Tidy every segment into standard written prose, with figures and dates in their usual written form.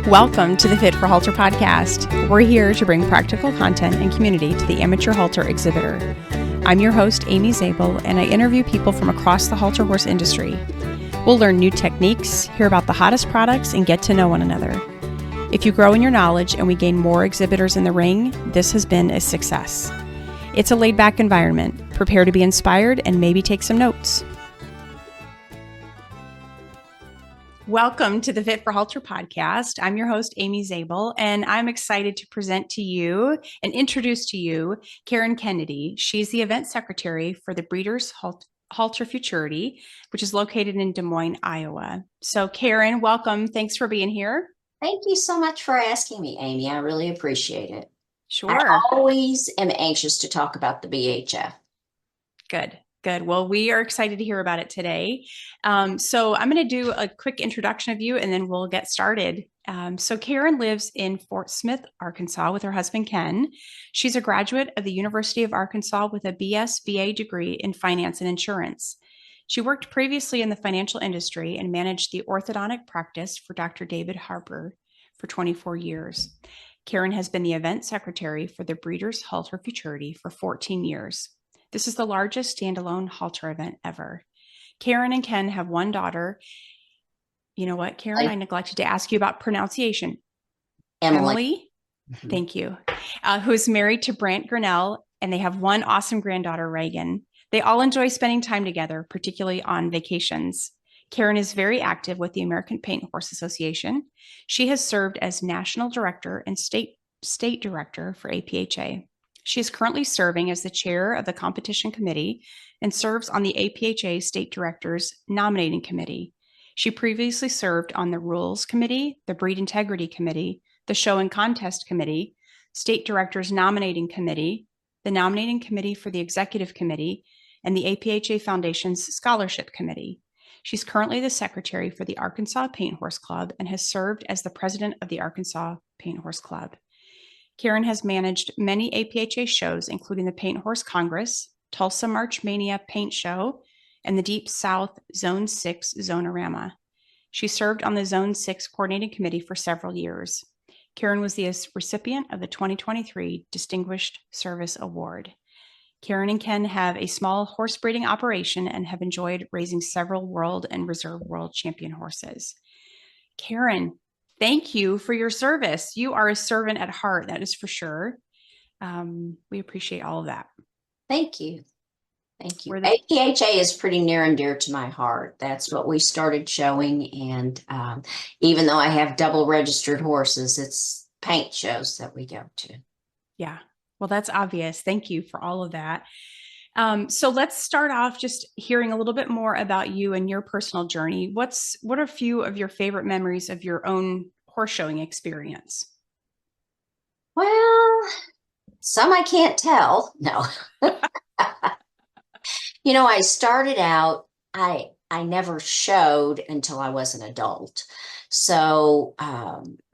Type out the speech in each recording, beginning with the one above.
Welcome to the Fit for Halter podcast. We're here to bring practical content and community to the amateur halter exhibitor. I'm your host, Amy Zabel, and I interview people from across the halter horse industry. We'll learn new techniques, hear about the hottest products, and get to know one another. If you grow in your knowledge and we gain more exhibitors in the ring, this has been a success. It's a laid-back environment. Prepare to be inspired and maybe take some notes. Welcome to the Fit for Halter podcast. I'm your host, Amy Zabel, and I'm excited to present to you and introduce to you Karen Kennedy. She's the event secretary for the Breeders Halter Futurity, which is located in Des Moines, Iowa. So Karen, welcome. Thanks for being here. Thank you so much for asking me, Amy. I really appreciate it. Sure. I always am anxious to talk about the BHF. Good. Well, we are excited to hear about it today. So I'm going to do a quick introduction of you and then we'll get started. So Karen lives in Fort Smith, Arkansas with her husband, Ken. She's a graduate of the University of Arkansas with a BSBA degree in finance and insurance. She worked previously in the financial industry and managed the orthodontic practice for Dr. David Harper for 24 years. Karen has been the event secretary for the Breeders Halter Futurity for 14 years. This is the largest standalone halter event ever. Karen and Ken have one daughter. You know what, Karen? I neglected to ask you about pronunciation. Emily. Thank you. Who is married to Brant Grinnell, and they have one awesome granddaughter, Reagan. They all enjoy spending time together, particularly on vacations. Karen is very active with the American Paint Horse Association. She has served as national director and state director for APHA. She is currently serving as the chair of the competition committee and serves on the APHA State Directors Nominating Committee. She previously served on the Rules Committee, the Breed Integrity Committee, the Show and Contest Committee, State Directors Nominating Committee, the Nominating Committee for the Executive Committee, and the APHA Foundation's Scholarship Committee. She's currently the secretary for the Arkansas Paint Horse Club and has served as the president of the Arkansas Paint Horse Club. Karen has managed many APHA shows, including the Paint Horse Congress, Tulsa March Mania Paint Show, and the Deep South Zone 6 Zonorama. She served on the Zone 6 Coordinating Committee for several years. Karen was the recipient of the 2023 Distinguished Service Award. Karen and Ken have a small horse breeding operation and have enjoyed raising several world and reserve world champion horses. Karen, thank you for your service. You are a servant at heart, that is for sure. We appreciate all of that. Thank you. APHA is pretty near and dear to my heart. That's what we started showing. And even though I have double registered horses, it's paint shows that we go to. Yeah. Well, that's obvious. Thank you for all of that. So let's start off just hearing a little bit more about you and your personal journey. What are a few of your favorite memories of your own horse showing experience? Well, some I can't tell. No. I started out, I never showed until I was an adult. So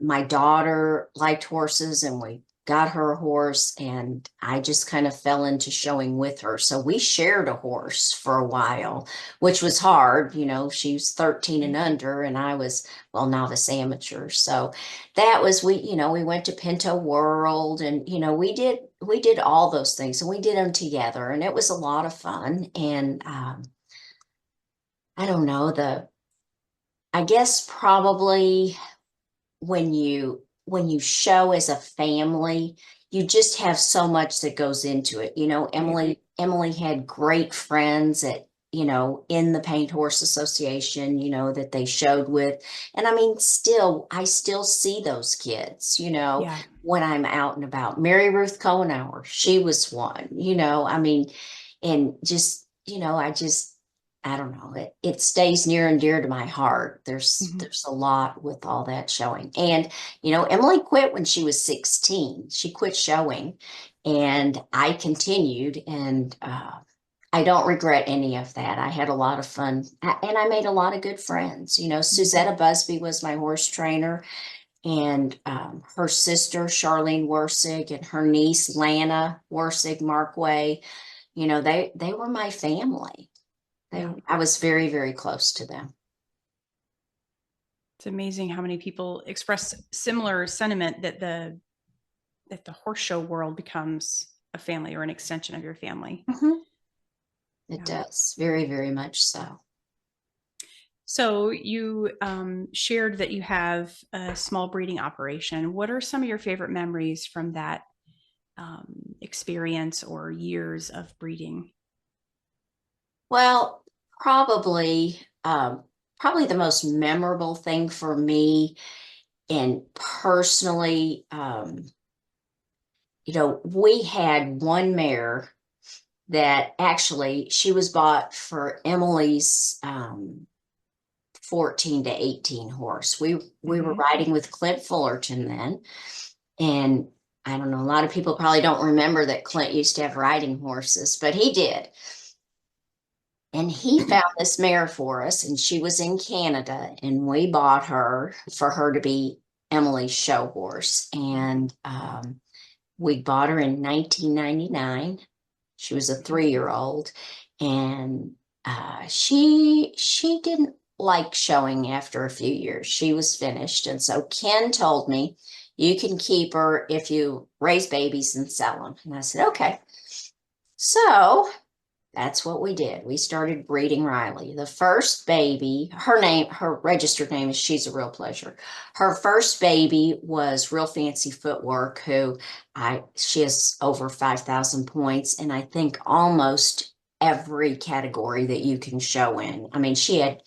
my daughter liked horses and we got her a horse and I just kind of fell into showing with her. So we shared a horse for a while, which was hard. She was 13 and under and I was, novice amateur. So that was, we went to Pinto World and, we did all those things and we did them together and it was a lot of fun. And I don't know, I guess probably when you show as a family, you just have so much that goes into it. Emily had great friends in the Paint Horse Association, that they showed with. And I still see those kids, when I'm out and about. Mary Ruth Cohenauer, she was one, and just, I don't know, it stays near and dear to my heart. There's a lot with all that showing. And, Emily quit when she was 16. She quit showing and I continued and I don't regret any of that. I had a lot of fun and I made a lot of good friends. Suzetta Busby was my horse trainer and her sister, Charlene Worsig, and her niece, Lana Worsig Markway, they were my family. I was very, very close to them. It's amazing how many people express similar sentiment that the horse show world becomes a family or an extension of your family. Mhm. It Yeah. does. Very, very much so. So you shared that you have a small breeding operation. What are some of your favorite memories from that experience or years of breeding? Well, probably, probably the most memorable thing for me and personally, we had one mare that actually she was bought for Emily's 14 to 18 horse. We were Mm-hmm. riding with Clint Fullerton then, and I don't know, a lot of people probably don't remember that Clint used to have riding horses, but he did. And he found this mare for us, and she was in Canada, and we bought her for her to be Emily's show horse. And we bought her in 1999. She was a 3 year old, and she didn't like showing after a few years. She was finished, and so Ken told me, "You can keep her if you raise babies and sell them." And I said, "Okay." So that's what we did. We started breeding Riley. The first baby, her registered name is She's a Real Pleasure. Her first baby was Real Fancy Footwork, she has over 5,000 points, and I think almost every category that you can show in. I mean, she had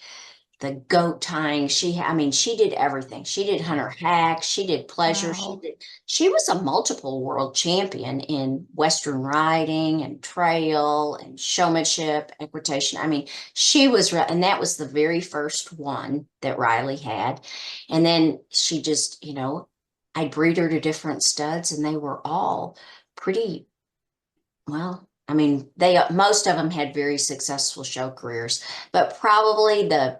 the goat tying. I mean, she did everything. She did hunter hack. She did pleasure. Wow. She was a multiple world champion in Western riding and trail and showmanship, equitation. I mean, and that was the very first one that Riley had. And then she just, I breed her to different studs, and they were all pretty well, I mean, most of them had very successful show careers, but probably the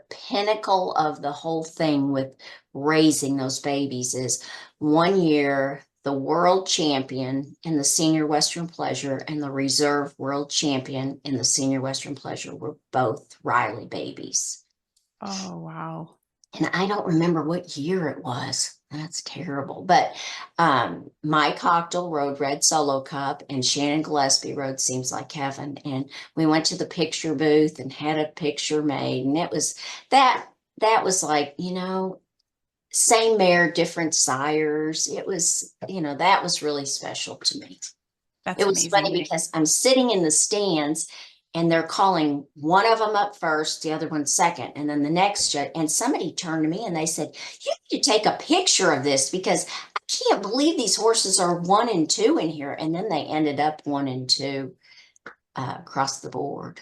pinnacle of the whole thing with raising those babies is one year the world champion in the senior Western Pleasure and the reserve world champion in the senior Western Pleasure were both Riley babies. Oh, wow. And I don't remember what year it was. That's terrible. But Mike Hochtel rode Red Solo Cup, and Shannon Gillespie rode Seems Like Heaven. And we went to the picture booth and had a picture made. And it was that was like, same mare, different sires. It was, that was really special to me. It That's was funny amazing. because I'm sitting in the stands and they're calling one of them up first, the other one second, and then the next judge. And somebody turned to me and they said, "You need to take a picture of this because I can't believe these horses are 1 and 2 in here." And then they ended up 1 and 2 across the board.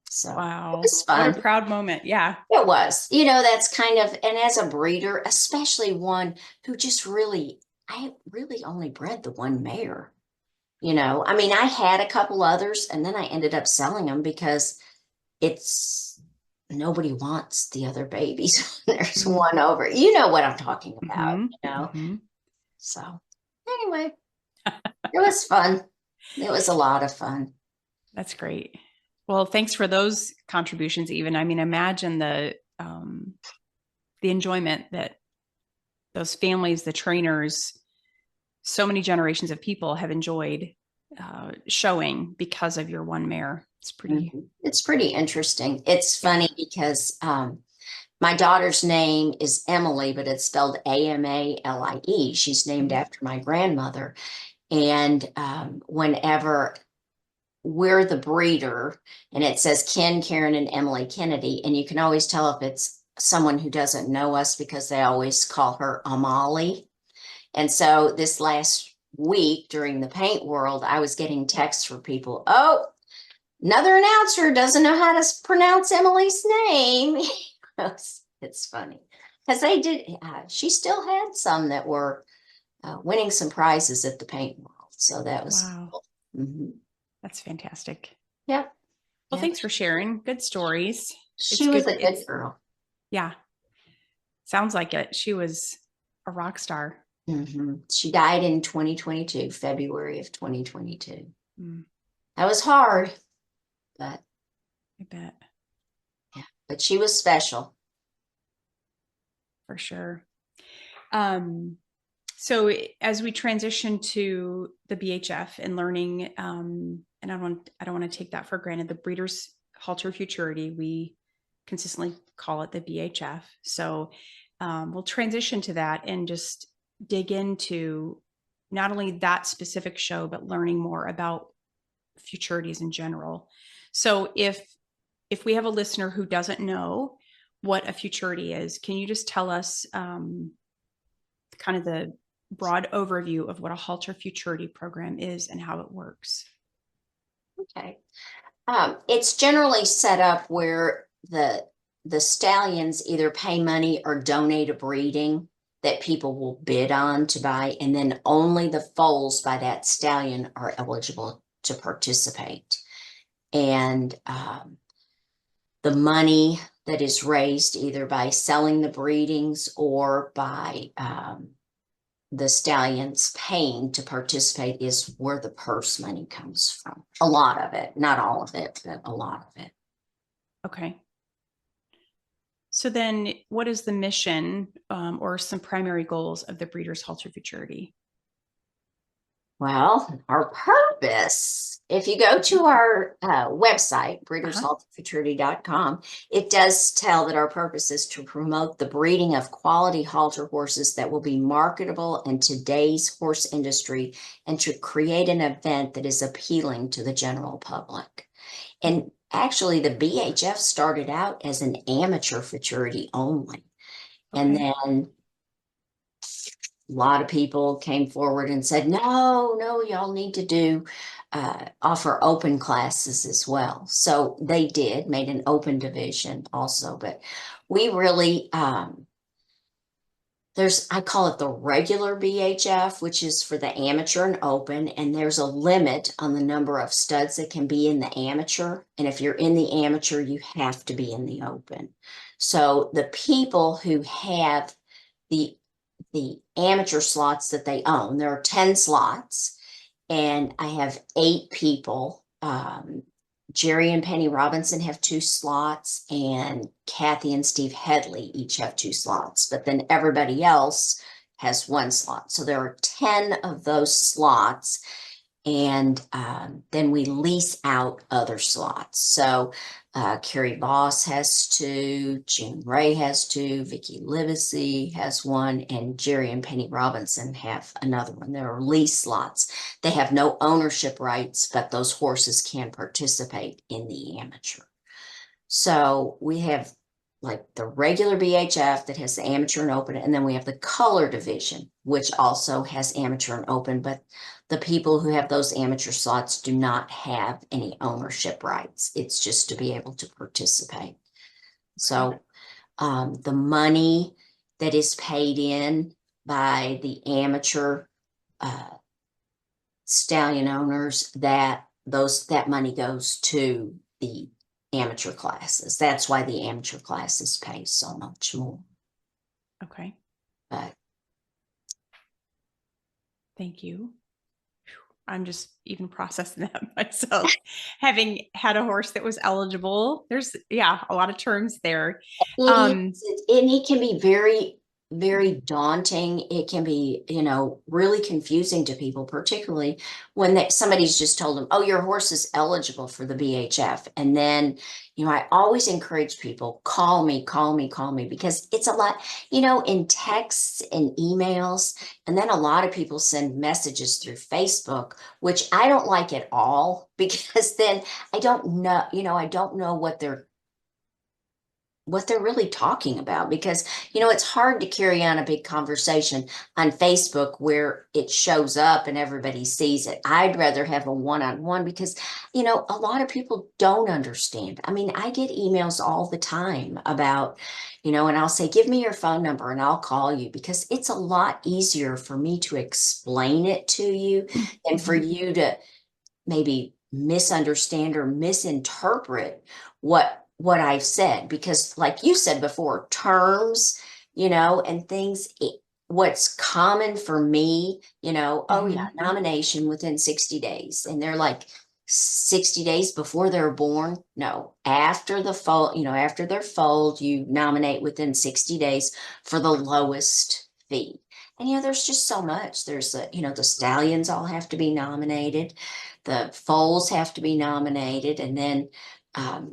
So it Wow. was What a fun. proud moment. Yeah. It was, that's kind of, and as a breeder, especially one who just really, I really only bred the one mare. I mean, I had a couple others and then I ended up selling them because it's nobody wants the other babies. There's one over. You know what I'm talking about, Mm-hmm. you know? Mm-hmm. So, anyway, it was fun. It was a lot of fun. That's great. Well, thanks for those contributions, even. I mean, imagine the enjoyment that those families, the trainers, so many generations of people have enjoyed showing because of your one mare. It's pretty. Mhm. It's pretty interesting. It's Yeah. funny because my daughter's name is Emily, but it's spelled Amalie. She's named Mhm. after my grandmother. And whenever we're the breeder, and it says Ken, Karen, and Emily Kennedy, and you can always tell if it's someone who doesn't know us because they always call her Amali. And so this last week during the paint world, I was getting texts from people, "Oh, another announcer doesn't know how to pronounce Emily's name." It's funny because they did, she still had some that were winning some prizes at the paint world. So that was Wow. cool. Mhm. That's fantastic. Yep. Well, Yep. thanks for sharing. Good stories. It's She was good. a good girl. Yeah, sounds like it. She was a rock star. She died in 2022, February of 2022. Mm, That was hard, but I bet. yeah, but she was special. for sure. Um, so as we transition to the BHF and learning, and I don't want to take that for granted, the Breeders Halter Futurity, we consistently call it the BHF. So we'll transition to that and just dig into not only that specific show, but learning more about futurities in general. So if we have a listener who doesn't know what a futurity is, can you just tell us kind of the broad overview of what a halter futurity program is and how it works? Okay. It's generally set up where the stallions either pay money or donate a breeding that people will bid on to buy, and then only the foals by that stallion are eligible to participate. And the money that is raised either by selling the breedings or by the stallions paying to participate is where the purse money comes from. A lot of it, not all of it, but a lot of it. Okay. So then what is the mission or some primary goals of the Breeders Halter Futurity? Well, our purpose, if you go to our website, breedershalterfuturity.com, it does tell that our purpose is to promote the breeding of quality halter horses that will be marketable in today's horse industry and to create an event that is appealing to the general public. And actually, the BHF started out as an amateur futurity only. And Okay. then a lot of people came forward and said, no, y'all need to do offer open classes as well. So they did, made an open division also, but we really I call it the regular BHF, which is for the amateur and open, and there's a limit on the number of studs that can be in the amateur. And if you're in the amateur, you have to be in the open. So the people who have the amateur slots that they own, there are 10 slots, and I have 8 people. Jerry and Penny Robinson have 2 slots, and Kathy and Steve Headley each have 2 slots, but then everybody else has 1 slot. So there are 10 of those slots, and then we lease out other slots. So Carrie Boss has 2, Jim Ray has 2, Vicki Livesey has 1, and Jerry and Penny Robinson have another one. There are lease slots. They have no ownership rights, but those horses can participate in the amateur. So we have like the regular BHF that has the amateur and open, and then we have the color division, which also has amateur and open, but the people who have those amateur slots do not have any ownership rights. It's just to be able to participate. So the money that is paid in by the amateur stallion owners, that money goes to the amateur classes. That's why the amateur classes pay so much more. Okay. But Thank you. I'm just even processing that myself. Having had a horse that was eligible, there's a lot of terms there. it can be very, very daunting. It can be, really confusing to people, particularly when somebody's just told them, oh, your horse is eligible for the BHF. And then, I always encourage people, call me, because it's a lot, in texts and emails. And then a lot of people send messages through Facebook, which I don't like at all, because then I don't know, I don't know what they're really talking about, because it's hard to carry on a big conversation on Facebook where it shows up and everybody sees it. I'd rather have a one-on-one, because a lot of people don't understand. I mean, I get emails all the time about, and I'll say, give me your phone number and I'll call you, because it's a lot easier for me to explain it to you than for you to maybe misunderstand or misinterpret what I've said. Because like you said before, terms, and things, what's common for me, oh yeah, nomination within 60 days. And they're like, 60 days before they're born. No, after the foal, after they're foaled, you nominate within 60 days for the lowest fee. And there's just so much. There's the stallions all have to be nominated, the foals have to be nominated, and then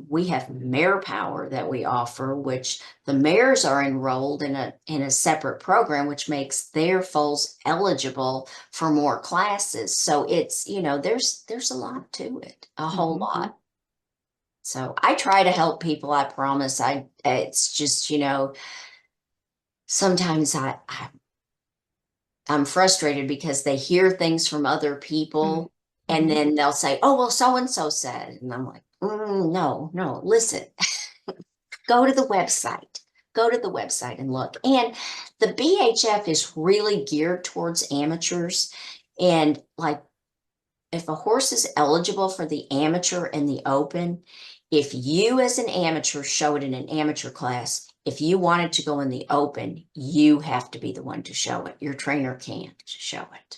we have mare power that we offer, which the mares are enrolled in a separate program, which makes their foals eligible for more classes. So it's, there's a lot to it, a whole lot. So I try to help people, I promise. It's just, sometimes I'm frustrated because they hear things from other people and then they'll say, oh, well, so and so said. And I'm like, no, no, listen, go to the website. Go to the website and look. And the BHF is really geared towards amateurs. And like, if a horse is eligible for the amateur and the open, if you as an amateur show it in an amateur class, if you wanted to go in the open, you have to be the one to show it. Your trainer can't show it.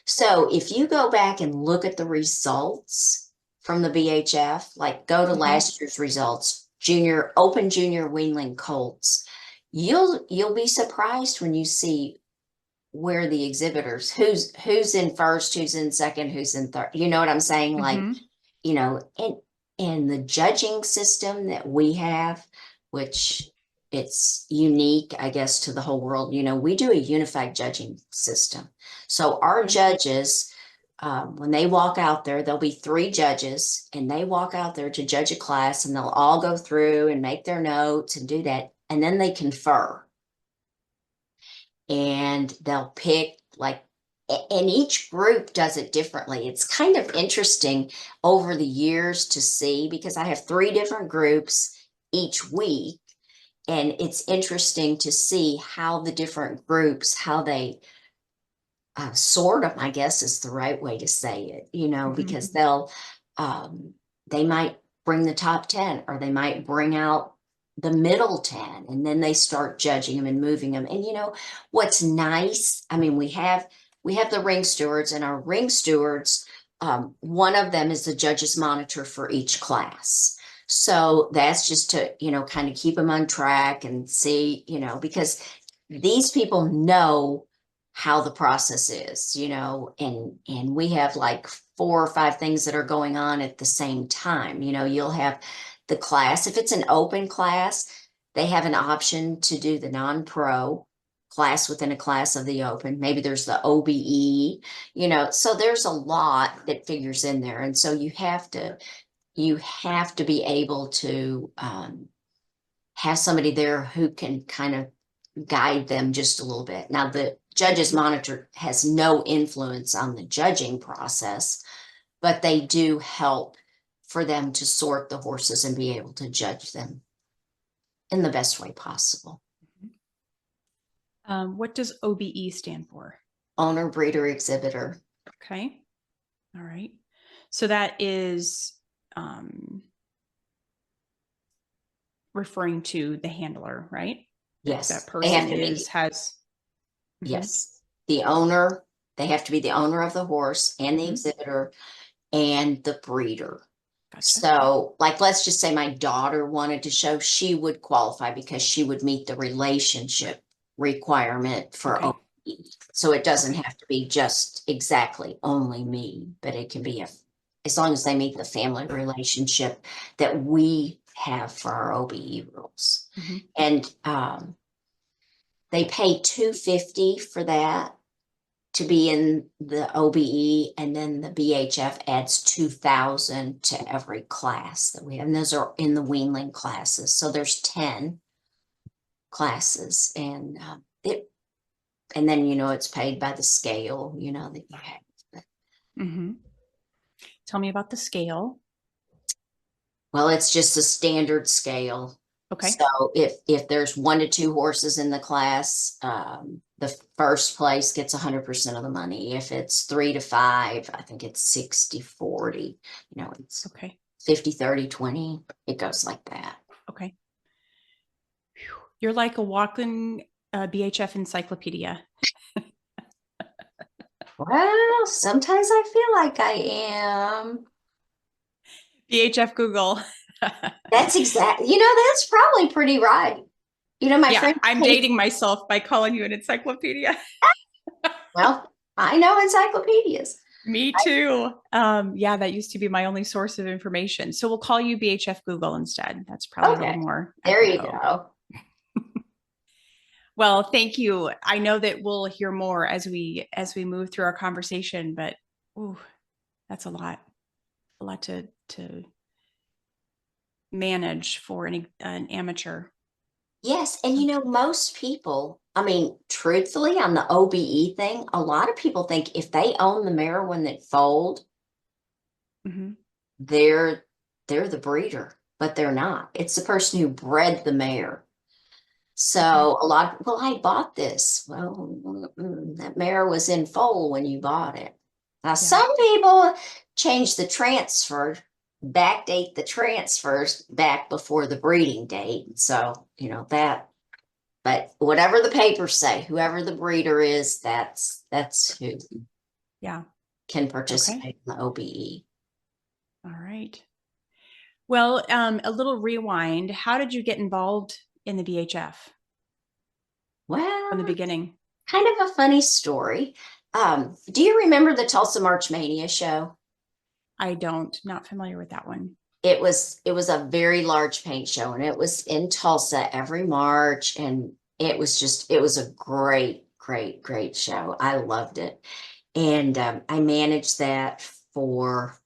So if you go back and look at the results from the BHF, like go to last year's results, junior weanling colts, you'll be surprised when you see where the exhibitors, who's in first, who's in second, who's in third. You know what I'm saying? Like, and the judging system that we have, which it's unique, I guess, to the whole world. We do a unified judging system. So our judges, when they walk out there, there'll be 3 judges, and they walk out there to judge a class, and they'll all go through and make their notes and do that, and then they confer, and they'll pick like, and each group does it differently. It's kind of interesting over the years to see, because I have 3 different groups each week, and it's interesting to see how the different groups, how they sort them, I guess is the right way to say it, because they might bring the top 10, or they might bring out the middle 10, and then they start judging them and moving them. And what's nice, I mean, we have the ring stewards, and our ring stewards, one of them is the judge's monitor for each class. So that's just to, kind of keep them on track and see, because these people know how the process is, and we have like 4 or 5 things that are going on at the same time. You'll have the class, if it's an open class, they have an option to do the non-pro class within a class of the open. Maybe there's the OBE, so there's a lot that figures in there. And so you have to be able to have somebody there who can kind of guide them just a little bit. Now, the judge's monitor has no influence on the judging process, but they do help for them to sort the horses and be able to judge them in the best way possible. What does OBE stand for? Owner, breeder, exhibitor. Okay. All right. So that is referring to the handler, right? Yes. That person has. Yes. The owner, they have to be the owner of the horse and the exhibitor and the breeder. Gotcha. So, like, let's just say my daughter wanted to show, she would qualify because she would meet the relationship requirement for OBE. So it doesn't have to be just exactly only me, but it can be as long as they meet the family relationship that we have for our OBE rules. And they pay $250 for that to be in the OBE, and then the BHF adds $2,000 to every class that we have. And those are in the weanling classes. So there's 10 classes, and and then it's paid by the scale, that you have. Tell me about the scale. Well, it's just a standard scale. Okay. So if there's 1 to 2 horses in the class, the first place gets 100% of the money. If it's 3 to 5, I think it's 60-40. It's 50-30-20. It goes like that. Okay. You're like a walking BHF encyclopedia. Well, sometimes I feel like I am. BHF Google. That's exactly, that's probably pretty right. My Yeah, friend I'm came, dating myself by calling you an encyclopedia. well, I know encyclopedias. Me too. Yeah, that used to be my only source of information. So we'll call you BHF Google instead. That's probably a little Okay, more there you apropos. go. Well, thank you. I know that we'll hear more as we move through our conversation, but ooh, that's a lot to manage for an amateur. Yes, and most people, I mean, truthfully, on the OBE thing, a lot of people think if they own the mare when they fold, Mhm. they're they're the breeder, but they're not. It's the person who bred the mare. Okay. So well, I bought this. Well, that mare was in foal when you bought it. Now, Yeah. some people change the transfer, backdate the transfers back before the breeding date. So, that, but whatever the papers say, whoever the breeder is, that's who Yeah. can Okay. participate in the OBE. All right. Well, a little rewind. How did you get involved in the BHF from the Well, beginning? kind of a funny story. Do you remember the Tulsa March Mania show? I don't, not familiar with that one. It was a very large paint show, and it was in Tulsa every March, and it was a great, great, great show. I loved it. And I managed that for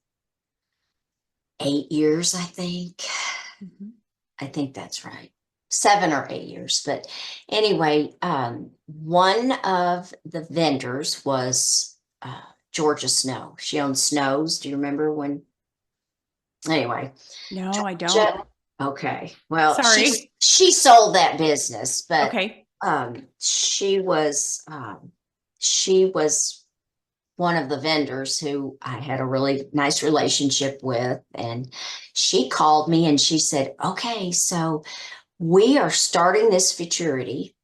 8 years, I think. Mhm. I think that's right. 7 or 8 years. But anyway, one of the vendors was Georgia Snow. She owned Snows. Do you remember when? Anyway, No, I don't. Georgia. Okay. Well, she Sorry. she sold that business, but Okay. she was one of the vendors who I had a really nice relationship with, and she called me and she said, "Okay, so we are starting this futurity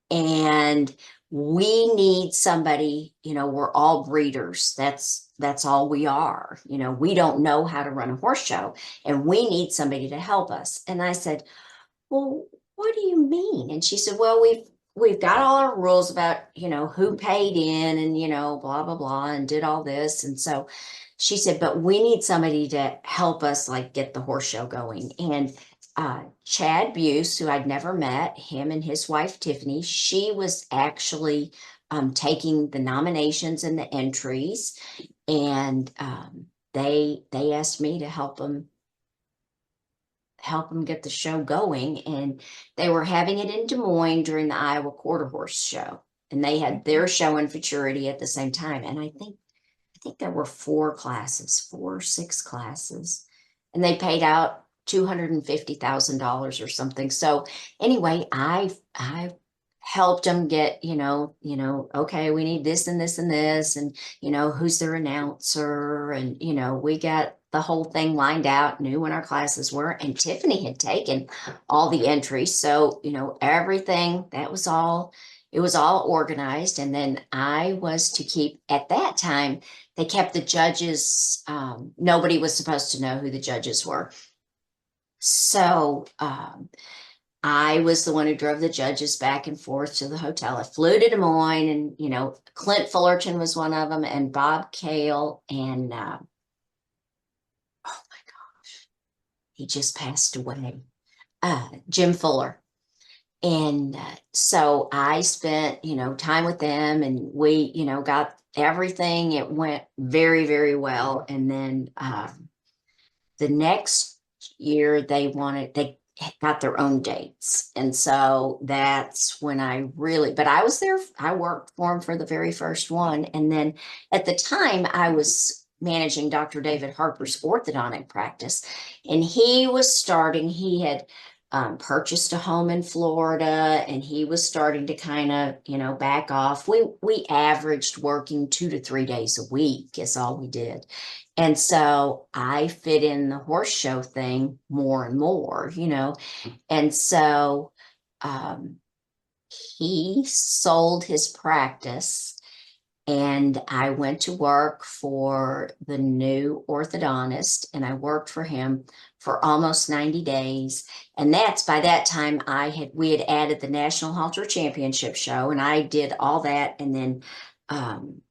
and we need somebody, we're all breeders. That's all we are. We don't know how to run a horse show and we need somebody to help us." And I said, "Well, what do you mean?" And she said, "Well, we've got all our rules about, who paid in and, blah, blah, blah, and did all this." And so she said, "But we need somebody to help us like get the horse show going." And Chad Buse, who I'd never met, him and his wife Tiffany, she was actually taking the nominations and the entries, and they asked me to help them get the show going. And they were having it in Des Moines during the Iowa Quarter Horse Show. And they had their show in Futurity at the same time. And I think there were 4 classes, 6 classes. And they paid out $250,000 or something. So anyway, I helped them get, okay, we need this and this and this, and who's their announcer, and we got the whole thing lined out, knew when our classes were, and Tiffany had taken all the entries. So, everything that was all it was all organized. And then I was to keep, at that time, they kept the judges, nobody was supposed to know who the judges were. So I was the one who drove the judges back and forth to the hotel. I flew to Des Moines, and Clint Fullerton was one of them, and Bob Kale, and oh my gosh, he just passed away. Jim Fuller. And so I spent, time with them, and we, got everything. It went very, very well. And then the next year they got their own dates. And so that's when but I was there, I worked for them for the very first one. And then at the time I was managing Dr. David Harper's orthodontic practice, and he had purchased a home in Florida, and he was starting to kind of, back off. We averaged working 2 to 3 days a week is all we did. And so I fit in the horse show thing more and more, And so um, he sold his practice, And I went to work for the new orthodontist, and I worked for him for almost 90 days. And that's by that time we had added the National Halter Championship show, and I did all that. And then um,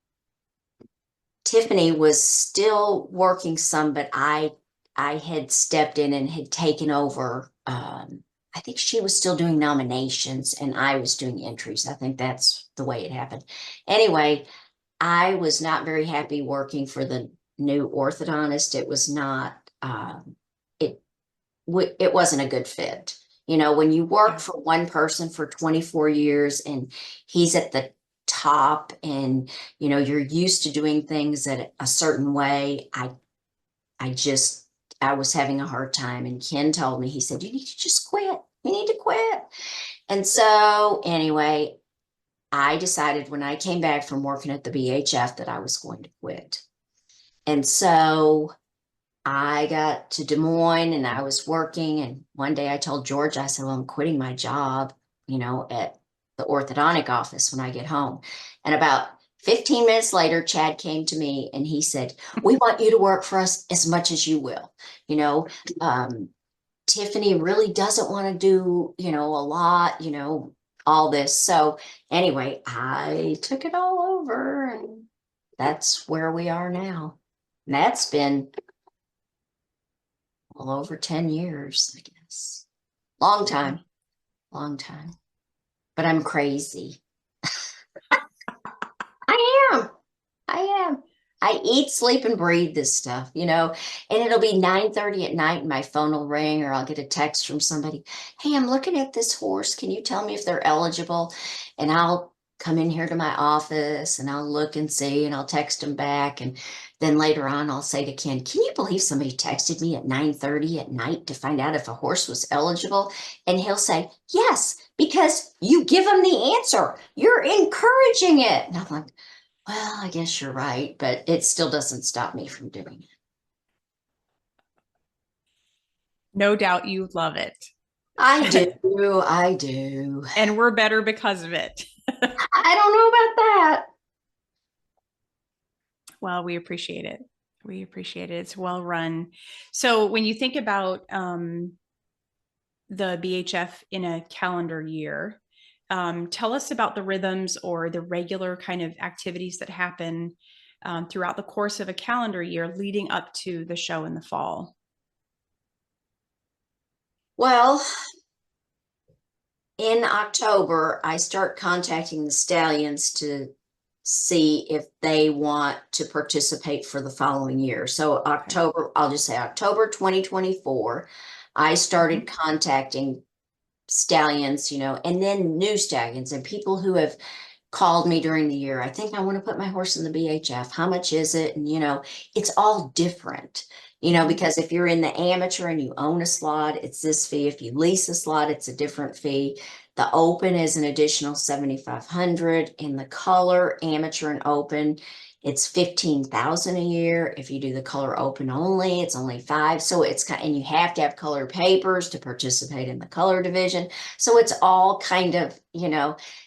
Tiffany was still working some, but I had stepped in and had taken over. I think she was still doing nominations and I was doing entries. I think that's the way it happened. Anyway, I was not very happy working for the new orthodontist. It was not, it it wasn't a good fit. You know, when you work Yeah. for one person for 24 years and he's at the top and you're used to doing things at a certain way, I just I was having a hard time. And Ken told me, he said, you need to just quit. You need to quit. And so anyway, I decided when I came back from working at the BHF that I was going to quit. And so I got to Des Moines and I was working. And one day I told George, I said, well, I'm quitting my job, at the orthodontic office when I get home. And about 15 minutes later, Chad came to me and he said, we want you to work for us as much as you will. You know, um, Tiffany really doesn't want to do, a lot, all this. So anyway, I took it all over and that's where we are now. And that's been well over 10 years, I guess. Long Yeah. time, long time. But I'm crazy. I am. I am. I eat, sleep, and breathe this stuff, and it'll be 9:30 at night and my phone will ring or I'll get a text from somebody. Hey, I'm looking at this horse. Can you tell me if they're eligible? And I'll come in here to my office and I'll look and see and I'll text them back. And then later on, I'll say to Ken, can you believe somebody texted me at 9:30 at night to find out if a horse was eligible? And he'll say, yes, because you give them the answer. You're encouraging it. And I'm like, well, I guess you're right, but it still doesn't stop me from doing it. No doubt you love it. I do. I do. And we're better because of it. I don't know about that. Well, we appreciate it. We appreciate it. It's well run. So when you think about the BHF in a calendar year, tell us about the rhythms or the regular kind of activities that happen throughout the course of a calendar year leading up to the show in the fall. Well, in October, I start contacting the stallions to see if they want to participate for the following year. So Okay. October, I'll just say October 2024, I started Mhm. contacting stallions, and then new stallions and people who have called me during the year. I think I want to put my horse in the BHF. How much is it? And, it's all different, Mhm. because if you're in the amateur and you own a slot, it's this fee. If you lease a slot, it's a different fee. The open is an additional 7,500. In the color, amateur and open, it's 15,000 a year. If you do the color open only, it's only five. So it's kind, and you have to have color papers to participate in the color division. So it's all kind of,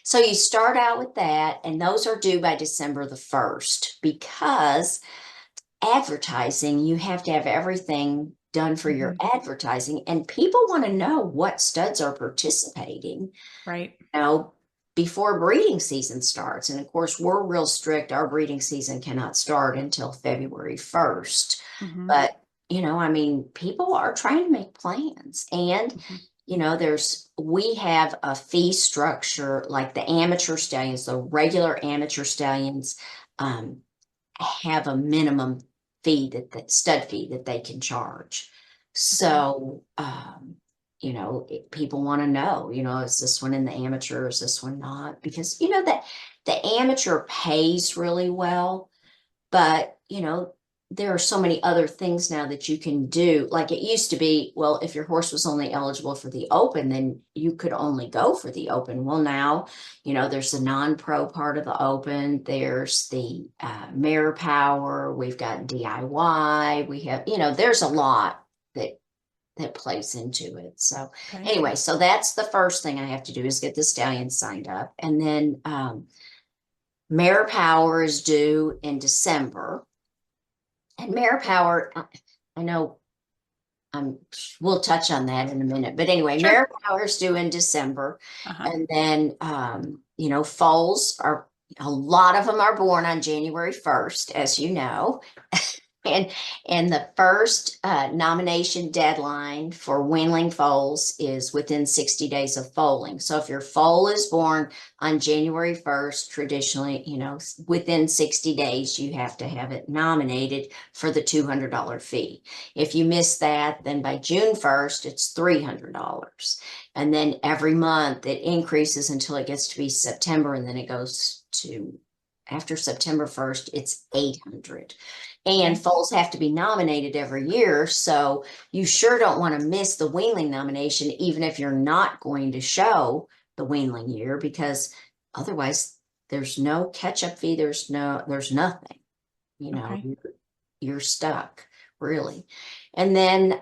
so you start out with that, and those are due by December the 1st because advertising, you have to have everything done for your Mhm. advertising, and people want to know what studs are participating, Right. you know, before breeding season starts. And of course, we're real strict. Our breeding season cannot start until February 1st. Mhm. But, I mean, people are trying to make plans. And, Mhm. we have a fee structure like the amateur stallions, the regular amateur stallions have a minimum fee that stud fee that they can charge. Okay. So, people want to know, is this one in the amateur? Is this one not? Because, that the amateur pays really well, but, there are so many other things now that you can do. Like it used to be, well, if your horse was only eligible for the open, then you could only go for the open. Well, now, there's the non-pro part of the open. There's the mare power. We've got DIY. We have, there's a lot that plays into it. So Okay. anyway, so that's the first thing I have to do is get the stallion signed up. And then Mare Power is due in December. And Mare Power, I know we'll touch on that in a minute. But anyway, Sure. Mare Power is due in December. Uh-huh. And then, foals are, a lot of them are born on January 1st, as you know. And the first nomination deadline for weanling foals is within 60 days of foaling. So if your foal is born on January 1st, traditionally, within 60 days, you have to have it nominated for the $200 fee. If you miss that, then by June 1st, it's $300. And then every month it increases until it gets to be September, and then it goes to, after September 1st, it's 800. And Okay. foals have to be nominated every year. So you sure don't want to miss the weanling nomination, even if you're not going to show the weanling year, because otherwise there's no catch-up fee. There's nothing, Okay. you're stuck, really. And then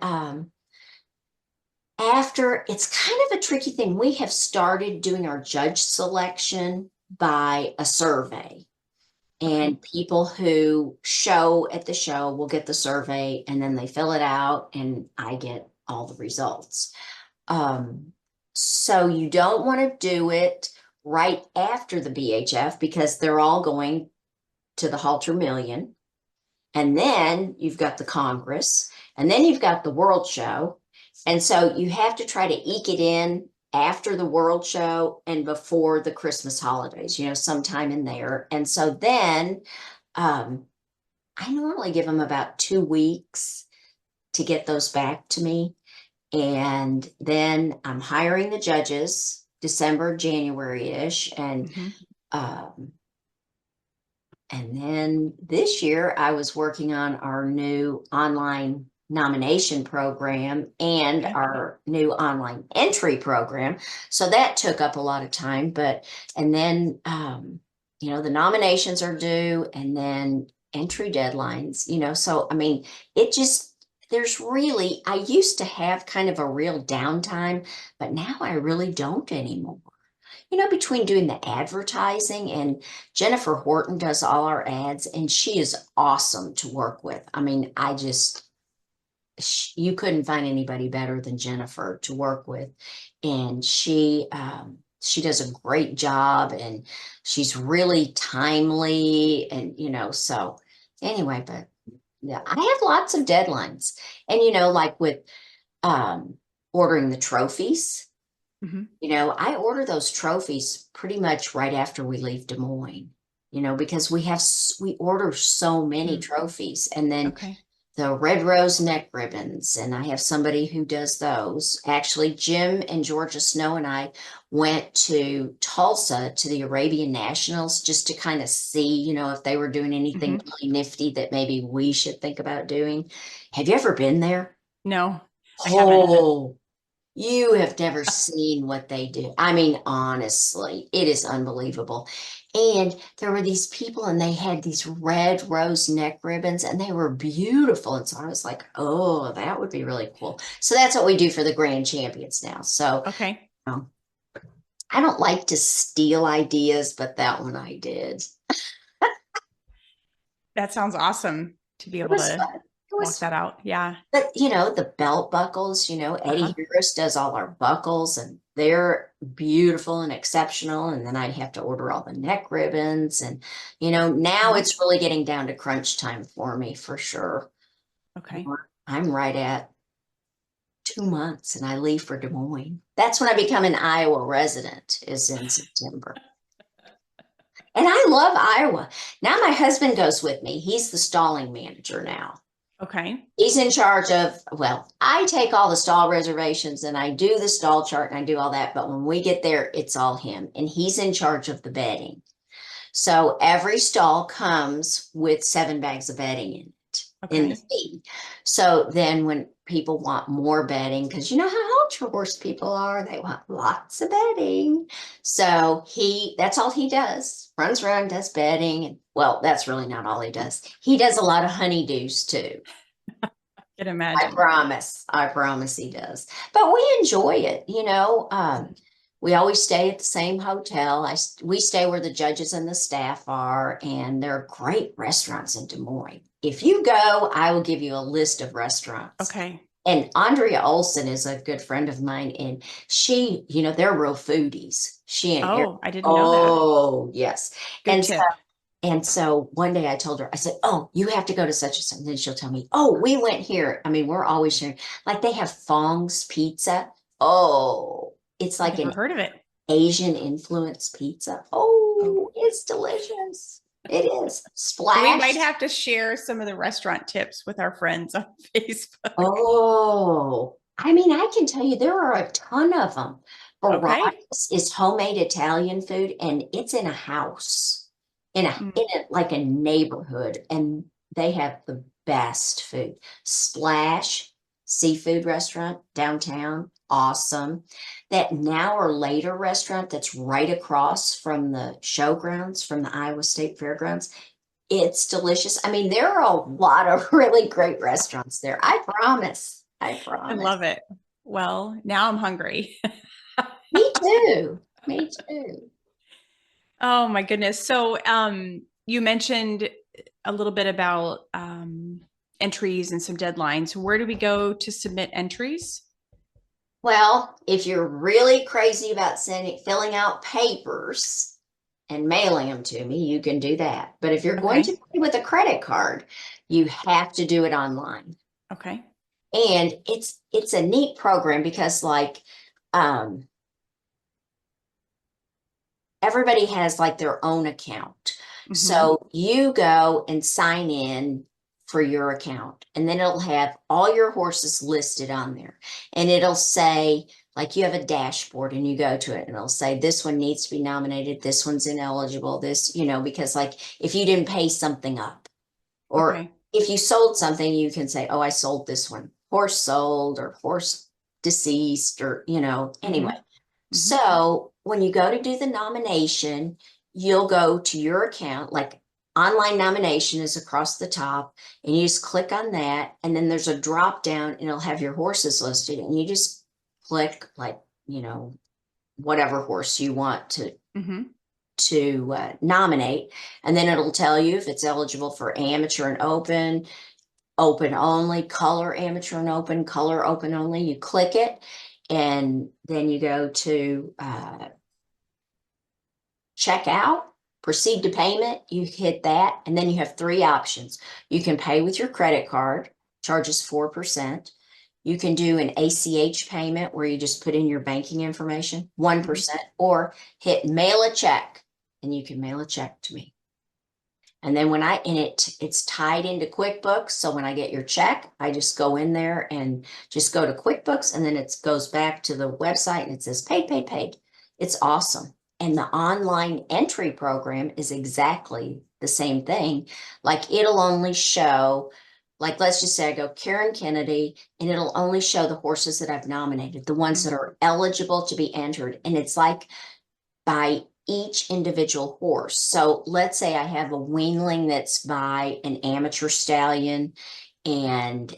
after, it's kind of a tricky thing. We have started doing our judge selection by a survey. Okay. And people who show at the show will get the survey, and then they fill it out and I get all the results. So you don't want to do it right after the BHF because they're all going to the Halter Million. And then you've got the Congress, and then you've got the World Show. And so you have to try to eke it in after the World Show and before the Christmas holidays, sometime in there. And so then um, I normally give them about 2 weeks to get those back to me. And then I'm hiring the judges December, January-ish. Hmm. Um, and then this year I was working on our new online nomination program and Okay. our new online entry program. So that took up a lot of time, and then, the nominations are due and then entry deadlines, so I mean, it just, I used to have kind of a real downtime, but now I really don't anymore. Between doing the advertising, and Jennifer Horton does all our ads, and she is awesome to work with. I mean, you couldn't find anybody better than Jennifer to work with. And she does a great job, and she's really timely. And, so anyway, but yeah, I have lots of deadlines. And, like with um, ordering the trophies. Hmm. I order those trophies pretty much right after we leave Des Moines, because we order so many Mm. trophies. And then Okay. the red rose neck ribbons, and I have somebody who does those. Actually, Jim and Georgia Snow and I went to Tulsa to the Arabian Nationals just to kind of see, if they were doing anything Hmm. really nifty that maybe we should think about doing. Have you ever been there? No, I haven't. Oh, you have never seen what they do. I mean, honestly, it is unbelievable. And there were these people, and they had these red rose neck ribbons, and they were beautiful. And so I was like, oh, that would be really cool. So that's what we do for the grand champions now. So Okay. um, I don't like to steal ideas, but that one I did. That sounds awesome to be It able was to fun. It walk was that out. Yeah. But the belt buckles, Uh-huh. Eddie Harris does all our buckles, and they're beautiful and exceptional. And then I have to order all the neck ribbons. And, now Mhm. it's really getting down to crunch time for me for sure. Okay. I'm right at 2 months and I leave for Des Moines. That's when I become an Iowa resident, is in September. And I love Iowa. Now my husband goes with me. He's the stalling manager now. Okay. He's in charge of, well, I take all the stall reservations and I do the stall chart and I do all that. But when we get there, it's all him. And he's in charge of the bedding. So every stall comes with 7 bags of bedding in the Okay. feed. So then when people want more bedding, because you know how ultra horse people are, they want lots of bedding. So that's all he does. Runs around, does bedding. And well, that's really not all he does. He does a lot of honeydews too. Can I imagine. promise. I promise he does. But we enjoy it, We always stay at the same hotel. We stay where the judges and the staff are, and there are great restaurants in Des Moines. If you go, I will give you a list of restaurants. Okay. And Andrea Olson is a good friend of mine, and she, they're real foodies. She and Eric. Oh, I didn't know that. Oh, yes. Good And so, tip. and so one day I told her, I said, "Oh, you have to go to such and such." And then she'll tell me, "Oh, we went here." I mean, we're always sharing. Like they have Fong's Pizza. Oh, it's I've like never an heard of it. Asian influence pizza. Oh. Oh, it's delicious. It is. So we might Splash. have to share some of the restaurant tips with our friends on Facebook. Oh, I mean, I can tell you there are a ton of them. Okay. Barra's is homemade Italian food, and it's in a house, in a Mm. in a like a neighborhood, and they have the best food. Splash seafood restaurant downtown, awesome. That Now or Later restaurant that's right across from the showgrounds, from the Iowa State Fairgrounds. It's delicious. I mean, there are a lot of really great restaurants there. I promise. I I promise. love it. Well, now I'm hungry. Me too. Me too. Oh my goodness. So, you mentioned a little bit about entries and some deadlines. Where do we go to submit entries? Well, if you're really crazy about filling out papers and mailing them to me, you can do that. But if you're going to Okay. pay with a credit card, you have to do it online. Okay. And it's a neat program because um everybody has like their own account. Mm-hmm. So you go and sign in for your account, and then it'll have all your horses listed on there. And it'll say, like, you have a dashboard and you go to it, and it'll say, this one needs to be nominated, this one's ineligible, because like if you didn't pay something up, or Okay. if you sold something, you can say, oh, I sold this one, horse sold or horse deceased, or, anyway. Mm-hmm. Mm-hmm. So when you go to do the nomination, you'll go to your account, like online nomination is across the top, and you just click on that. And then there's a drop down and it'll have your horses listed. And you just click like, you know, whatever horse you want Mm-hmm. to nominate. And then it'll tell you if it's eligible for amateur and open, open only, color amateur and open, color open only. You click it, and then you go to check out, proceed to payment. You hit that, and then you have three options. You can pay with your credit card, charges 4%. You can do an ACH payment where you just put in your banking information, Mm-hmm. 1%, or hit mail a check, and you can mail a check to me. And then it's tied into QuickBooks. So when I get your check, I just go in there and just go to QuickBooks, and then it goes back to the website and it says paid, paid, paid. It's awesome. And the online entry program is exactly the same thing. Like it'll only show, like let's just say I go Karen Kennedy, and it'll only show the horses that I've nominated, the ones that are eligible to be entered. And it's like by each individual horse. So let's say I have a weanling that's by an amateur stallion, and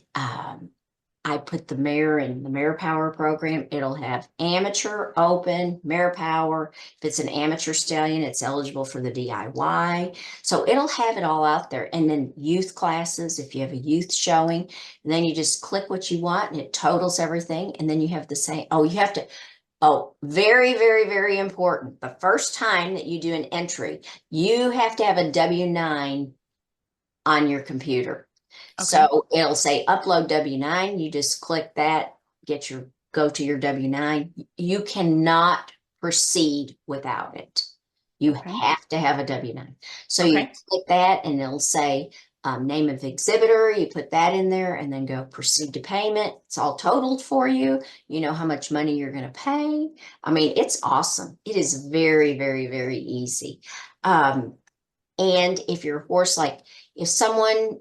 I put the mare in the mare power program. It'll have amateur, open, mare power. If it's an amateur stallion, it's eligible for the DIY. So it'll have it all out there. And then youth classes, if you have a youth showing, and then you just click what you want and it totals everything. And then you have the same, oh, you have to, oh, very, very, very important. The first time that you do an entry, you have to have a W-9 on your computer. Okay. So it'll say upload W-9. You just click that, go to your W-9. You cannot proceed without it. You Okay. have to have a W-9. So you Okay. click that, and it'll say name of exhibitor. You put that in there, and then go proceed to payment. It's all totaled for you. You know how much money you're going to pay. I mean, it's awesome. It is very, very, very easy. And if your horse, like if someone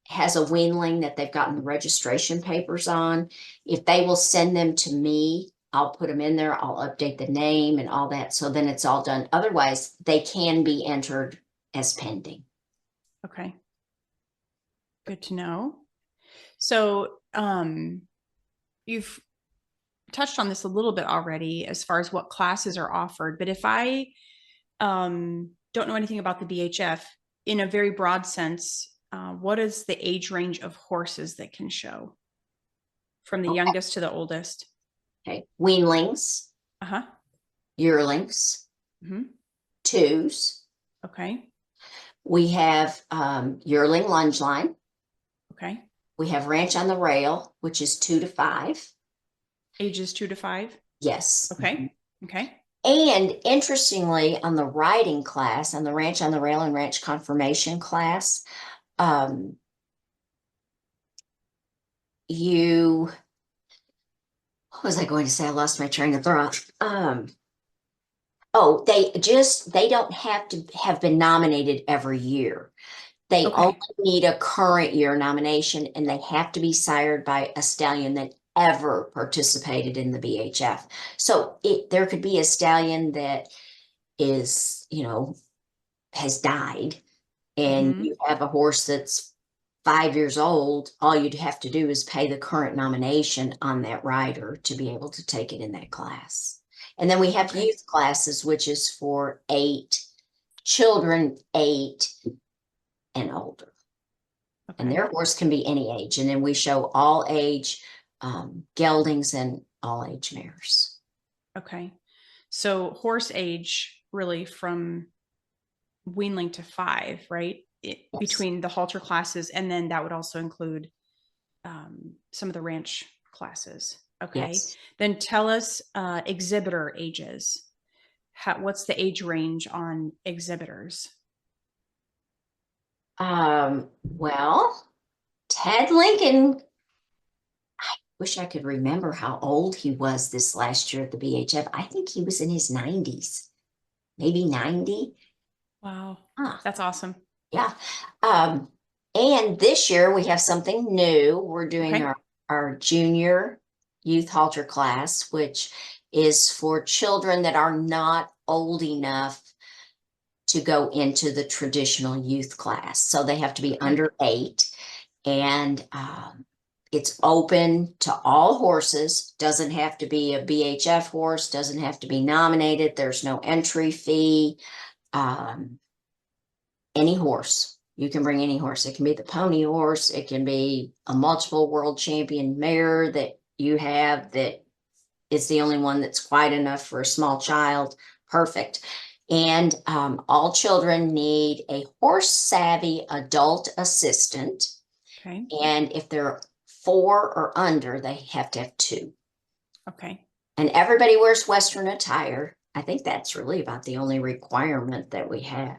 has a weanling that they've gotten the registration papers on, if they will send them to me, I'll put them in there. I'll update the name and all that. So then it's all done. Otherwise, they can be entered as pending. Okay. Good to know. So, you've touched on this a little bit already as far as what classes are offered, but if I don't know anything about the BHF in a very broad sense, what is the age range of horses that can show from the Okay. youngest to the oldest? Okay. Weanlings, Uh-huh. yearlings, Mm-hmm. twos. Okay. We have yearling lunge line. Okay. We have ranch on the rail, which is 2 to 5. Ages 2 to 5. Yes. Okay. Okay. And interestingly, on the riding class, on the ranch on the rail and ranch conformation class, um, you, what was I going to say? I lost my train of thought. Oh, they don't have to have been nominated every year. They only Okay. need a current year nomination, and they have to be sired by a stallion that ever participated in the BHF. So there could be a stallion that is, has died, and Mm-hmm. you have a horse that's 5 years old. All you'd have to do is pay the current nomination on that rider to be able to take it in that class. And then we have Okay. youth classes, which is for children 8 and older. And Okay. their horse can be any age. And then we show all age geldings and all age mares. Okay. So horse age really from weanling to 5, right? Yes. Between the halter classes, and then that would also include some of the ranch classes. Okay. Yes. Then tell us exhibitor ages. What's the age range on exhibitors? Well, Ted Lincoln, wish I could remember how old he was this last year at the BHF. I think he was in his 90s, maybe 90. Wow. Huh. That's awesome. Yeah. Um, and this year we have something new. We're doing Okay. our junior youth halter class, which is for children that are not old enough to go into the traditional youth class. So they have to be Okay. under 8. And it's open to all horses, doesn't have to be a BHF horse, doesn't have to be nominated. There's no entry fee. Um, any horse. You can bring any horse. It can be the pony horse. It can be a multiple world champion mare that you have that is the only one that's quiet enough for a small child. Perfect. And all children need a horse savvy adult assistant. Okay. And if they're 4 or under, they have to have 2. Okay. And everybody wears Western attire. I think that's really about the only requirement that we have.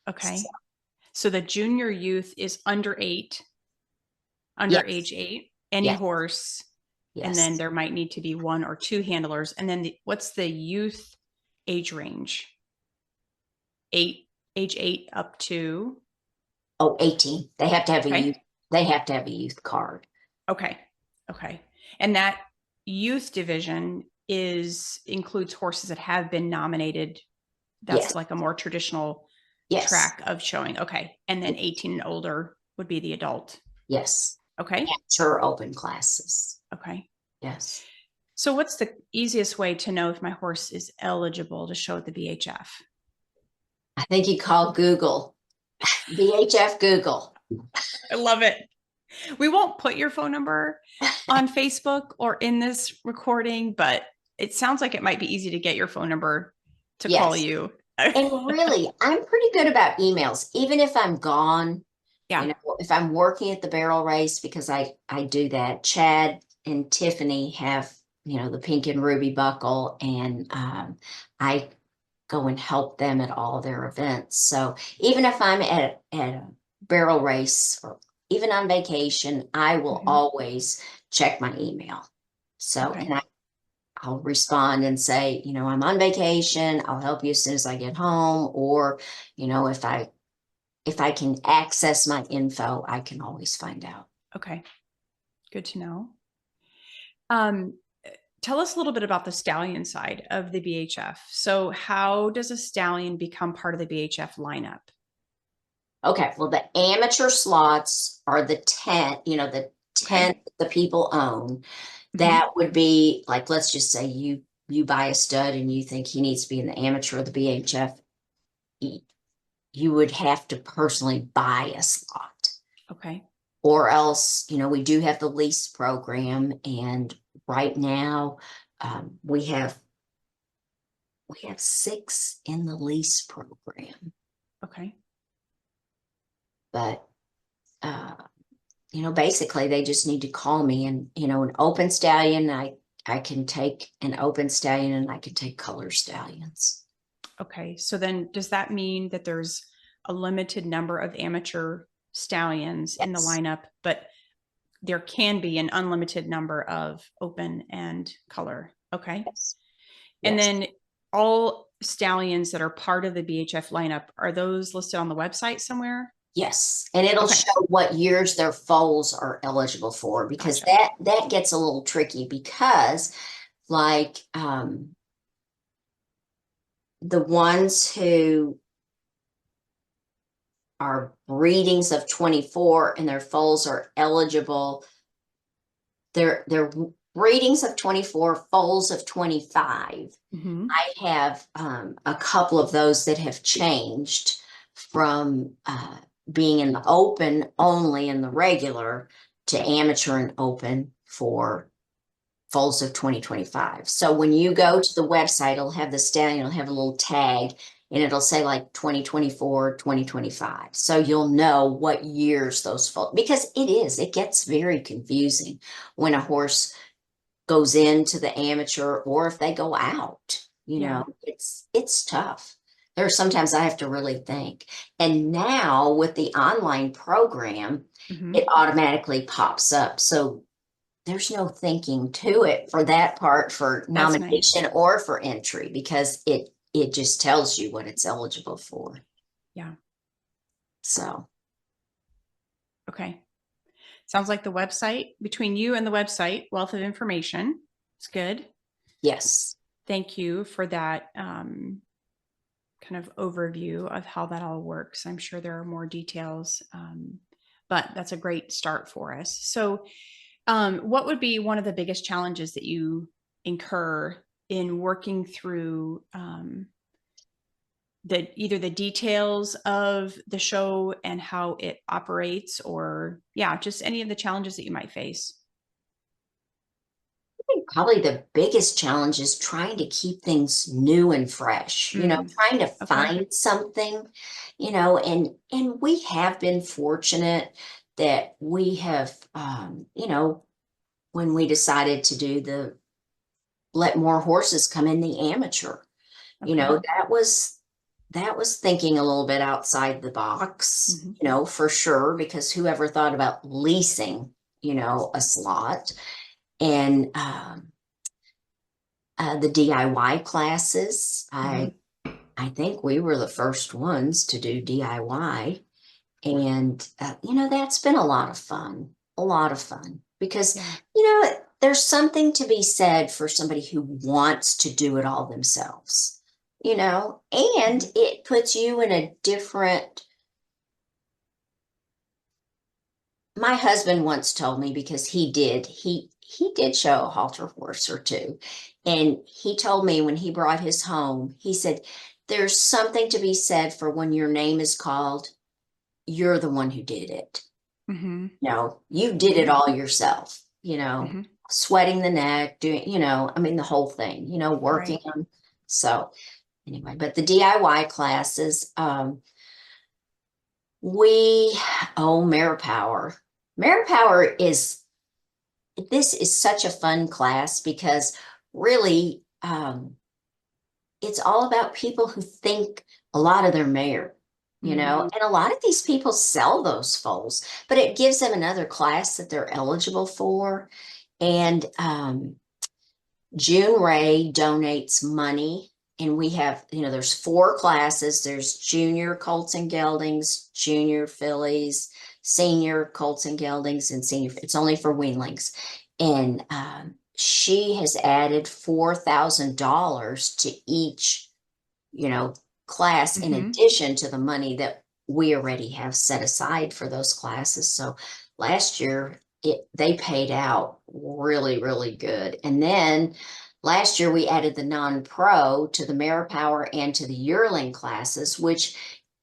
So, Okay. So the junior youth is under 8, under yes, age 8, any yes, horse, and then yes. there might need to be 1 or 2 handlers. And then what's the youth age range? 8, age 8 up to. Oh, 18. They have to have a youth. Okay. They have to have a youth card. Okay. Okay. And that youth division includes horses that have been nominated. Yes, That's like a more traditional yes, track of showing. Okay. And then 18 and older would be the adult. yes. Okay. Amateur open classes. Okay. Yes. So what's the easiest way to know if my horse is eligible to show at the BHF? I think you call Google, BHF Google. I love it. We won't put your phone number on Facebook or in this recording, but it sounds like it might be easy to get your phone number to call Yes. you. And really, I'm pretty good about emails, even if I'm gone. Yeah. If I'm working at the barrel race, because I do that. Chad and Tiffany have, the pink and ruby buckle, and I go and help them at all their events. So even if I'm at a barrel race or even on vacation, I will Mhm. always check my email. So, Okay. and I'll respond and say, I'm on vacation. I'll help you as soon as I get home. Or, if I can access my info, I can always find out. Okay. Good to know. Um, Tell us a little bit about the stallion side of the BHF. So, how does a stallion become part of the BHF lineup? Okay, well, the amateur slots are the 10, the 10 Okay. the people own. Hmm. That would be like, let's just say you buy a stud and you think he needs to be in the amateur or the BHF, you would have to personally buy a slot. Okay. Or else, we do have the lease program, and right now we have 6 in the lease program. Okay. But basically they just need to call me, and an open stallion, I can take an open stallion and I can take color stallions. Okay. So then does that mean that there's a limited number of amateur stallions in the Yes. lineup, but there can be an unlimited number of open and color? Okay. Yes. And Yes. then all stallions that are part of the BHF lineup, are those listed on the website somewhere? Yes, and it'll Okay. show what years their foals are eligible for, because Gotcha. that gets a little tricky, because like the ones who are breedings of 24 and their foals are eligible, they're breedings of 24, foals of 25. Hmm. I have a couple of those that have changed from being in the open only in the regular to amateur and open for foals of 2025. So when you go to the website, it'll have the stallion, it'll have a little tag, and it'll say like 2024, 2025. So you'll know what years those foals, because it gets very confusing when a horse goes into the amateur or if they go out. Yeah. It's tough. There are sometimes I have to really think. And now with the online program, Hmm. it automatically pops up. So there's no thinking to it for that part, for That's nice. nomination or for entry, because it just tells you what it's eligible for. Yeah. So Okay. Sounds like the website, between you and the website, wealth of information. It's good. yes. Thank you for that kind of overview of how that all works. I'm sure there are more details, but that's a great start for us. So, what would be one of the biggest challenges that you incur in working through either the details of the show and how it operates, or yeah, just any of the challenges that you might face? Think probably the biggest challenge is trying to keep things new and fresh, Mm, trying to okay. find something, and we have been fortunate that we have, when we decided to do the let more horses come in the amateur, Okay. that was thinking a little bit outside the box, Hmm. for sure, because whoever thought about leasing, a slot. And the DIY classes. I Hmm. I think we were the first ones to do DIY, and that's been a lot of fun. A lot of fun, because Yeah. there's something to be said for somebody who wants to do it all themselves. And Hmm. it puts you in a different. My husband once told me, because he did show a halter horse or two, and he told me when he brought his home, he said, there's something to be said for when your name is called, you're the one who did it. Hmm. You did it all yourself, Hmm. sweating the neck, doing, I mean, the whole thing, working Right. them. So anyway, but the DIY classes, we oh, Mare Power. Mare Power this is such a fun class, because really, it's all about people who think a lot of their mare, Mm. and a lot of these people sell those foals, but it gives them another class that they're eligible for. And June Ray donates money, and we have, there's 4 classes. There's junior colts and geldings, junior fillies, senior colts and geldings, and senior. It's only for weanlings, and she has added $4,000 to each, class, in Hmm. addition to the money that we already have set aside for those classes. So last year they paid out really, really good. And then last year we added the non-pro to the Mare Power and to the yearling classes, which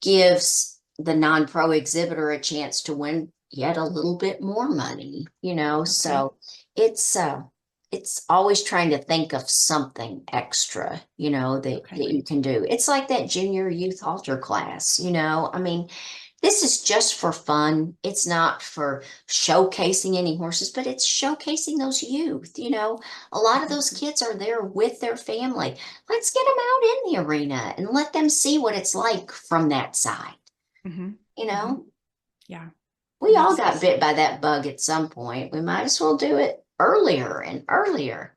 gives the non-pro exhibitor a chance to win yet a little bit more money, Okay. so it's it's always trying to think of something extra, that Okay. you can do. It's like that junior youth halter class, I mean, this is just for fun. It's not for showcasing any horses, but it's showcasing those youth. A lot of Mhm. those kids are there with their family. Let's get them out in the arena and let them see what it's like from that side. Mhm. You Mhm. know, Yeah, that we all makes got sense. bit by that bug at some point. We might as well do it earlier and earlier.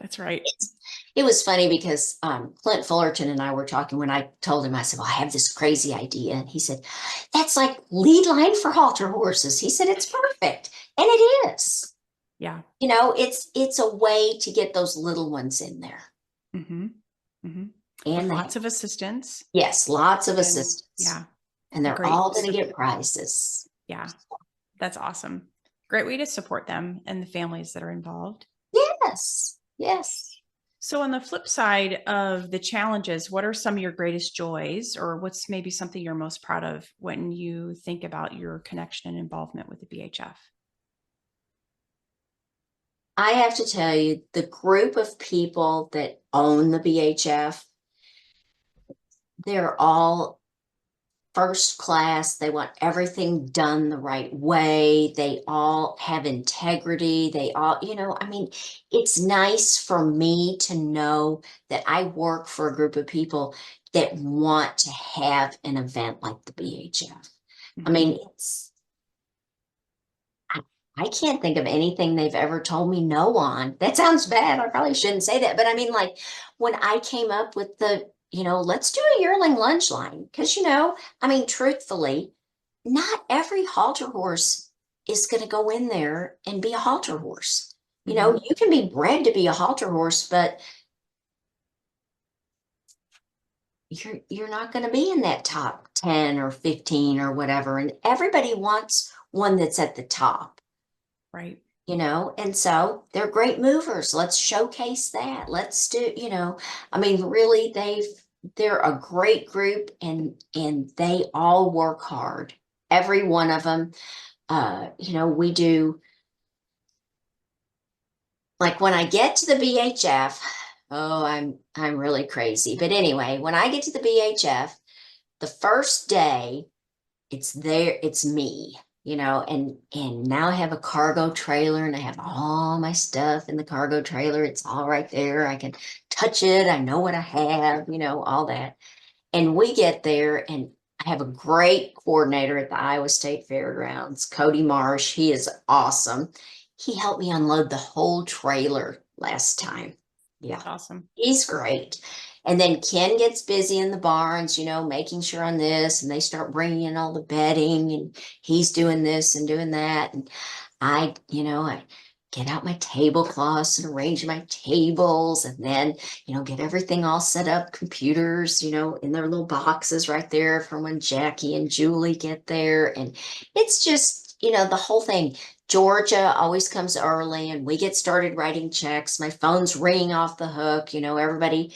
That's right. It was funny because Clint Fullerton and I were talking when I told him, I said, well, I have this crazy idea. And he said, that's like lead line for halter horses. He said, it's perfect. And it is. Yeah. It's a way to get those little ones in there. Mhm. Mhm. And With they, lots of assistance yes, lots of and assistance. yeah, And a they're great all going to get prizes. yeah, that's awesome. Great way to support them and the families that are involved. Yes, yes. So, on the flip side of the challenges, what are some of your greatest joys, or what's maybe something you're most proud of when you think about your connection and involvement with the BHF? I have to tell you, the group of people that own the BHF, they're all first class. They want everything done the right way. They all have integrity. They all, I mean, it's nice for me to know that I work for a group of people that want to have an event like the BHF. I Hmm. mean, I, I can't think of anything they've ever told me no on. That sounds bad. I probably shouldn't say that. But I mean, like when I came up with let's do a yearling lunge line. Because, I mean, truthfully, not every halter horse is going to go in there and be a halter horse. Hmm. You can be bred to be a halter horse, but you're not going to be in that top 10 or 15 or whatever. And everybody wants one that's at the top. Right. And so they're great movers. Let's showcase that. Let's do, I mean, really, they're a great group, and they all work hard. Every one of them. We do, like when I get to the BHF, oh, I'm really crazy. But anyway, when I get to the BHF, the first day it's me, and now I have a cargo trailer and I have all my stuff in the cargo trailer. It's all right there. I can touch it. I know what I have, all that. And we get there, and I have a great coordinator at the Iowa State Fairgrounds, Cody Marsh. He is awesome. He helped me unload the whole trailer last time. Yeah, That's awesome. he's great. And then Ken gets busy in the barns, making sure on this, and they start bringing in all the bedding, and he's doing this and doing that. And I get out my tablecloths and arrange my tables, and then, get everything all set up, computers, in their little boxes right there for when Jackie and Julie get there. And it's just, the whole thing. Georgia always comes early, and we get started writing checks. My phone's ringing off the hook. Everybody,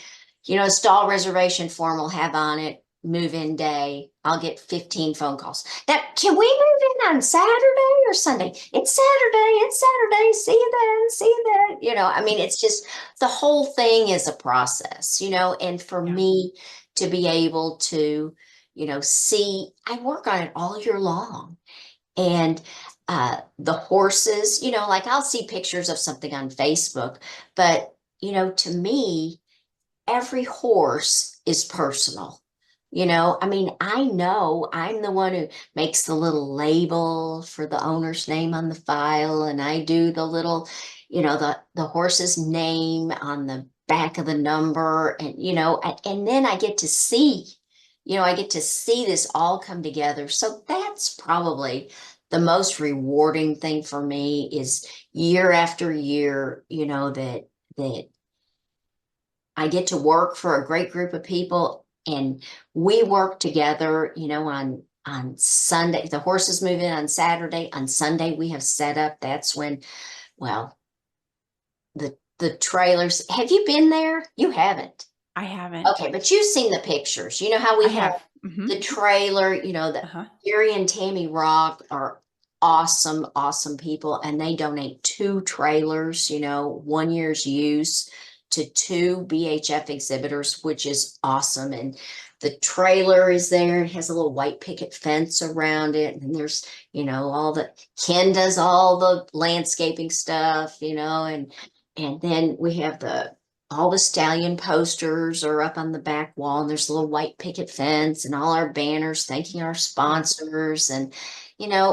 a stall reservation form will have on it move-in day. I'll get 15 phone calls. Now, can we move in on Saturday or Sunday? It's Saturday. It's Saturday. See you then. See you then. I mean, it's just the whole thing is a process, and for Yeah. me to be able to, see, I work on it all year long. And the horses, like I'll see pictures of something on Facebook, but, to me, every horse is personal. I mean, I know I'm the one who makes the little label for the owner's name on the file, and I do the little, the horse's name on the back of the number, and and then I get to see this all come together. So that's probably the most rewarding thing for me is year after year, that I get to work for a great group of people, and we work together, on on Sunday. The horses move in on Saturday. On Sunday, we have set up. That's when, well, the trailers. Have you been there? You haven't. I haven't. Okay, but you've seen the pictures. You know how we I have have. the trailer, the Uh-huh. Gary and Tammy Rock are awesome, awesome people, and they donate two trailers, 1 year's use to two BHF exhibitors, which is awesome. And the trailer is there, it has a little white picket fence around it, and there's, all the Ken does all the landscaping stuff, and then we have all the stallion posters are up on the back wall, and there's a little white picket fence and all our banners thanking our Yeah. sponsors. And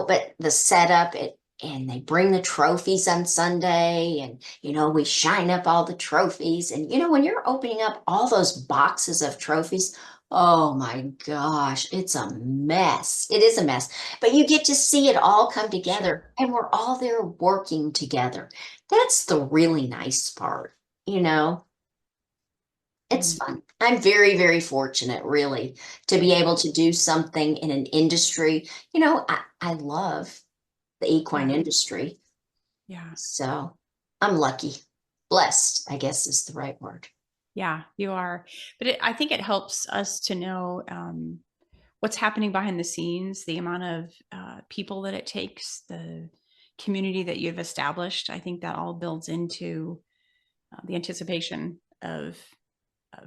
but the setup, and they bring the trophies on Sunday, and we shine up all the trophies. And when you're opening up all those boxes of trophies, oh my gosh, it's a mess. It is a mess, but you get to see it all come Sure. together, and we're all there working together. That's the really nice part, you know it's Mm. fun. I'm very, very fortunate, really, to be able to do something in an industry. I love the equine Yeah. industry. Yeah. So I'm lucky. Blessed, I guess is the right word. Yeah, you are. But I think it helps us to know what's happening behind the scenes, the amount of people that it takes, the community that you've established. I think that all builds into the anticipation of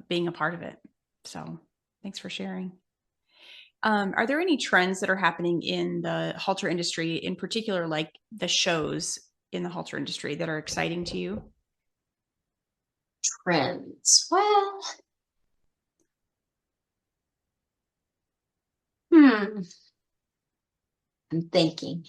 being a part of it. So thanks for sharing. Are there any trends that are happening in the halter industry, in particular, like the shows in the halter industry that are exciting to you? Trends. Well, I'm thinking.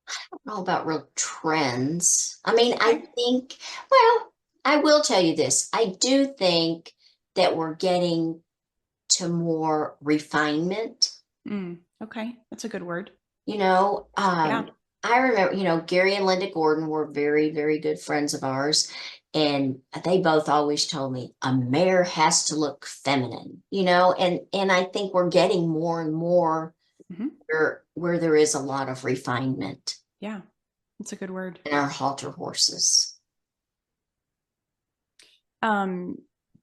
I don't know about real trends. I mean, I Okay. think, well, I will tell you this. I do think that we're getting to more refinement. Okay. That's a good word. You know, Yeah. I remember, Gary and Linda Gordon were very, very good friends of ours. And they both always told me a mare has to look feminine, and I think we're getting more and more Hmm. where there is a lot of refinement Yeah. That's a good word. in our halter horses. Um,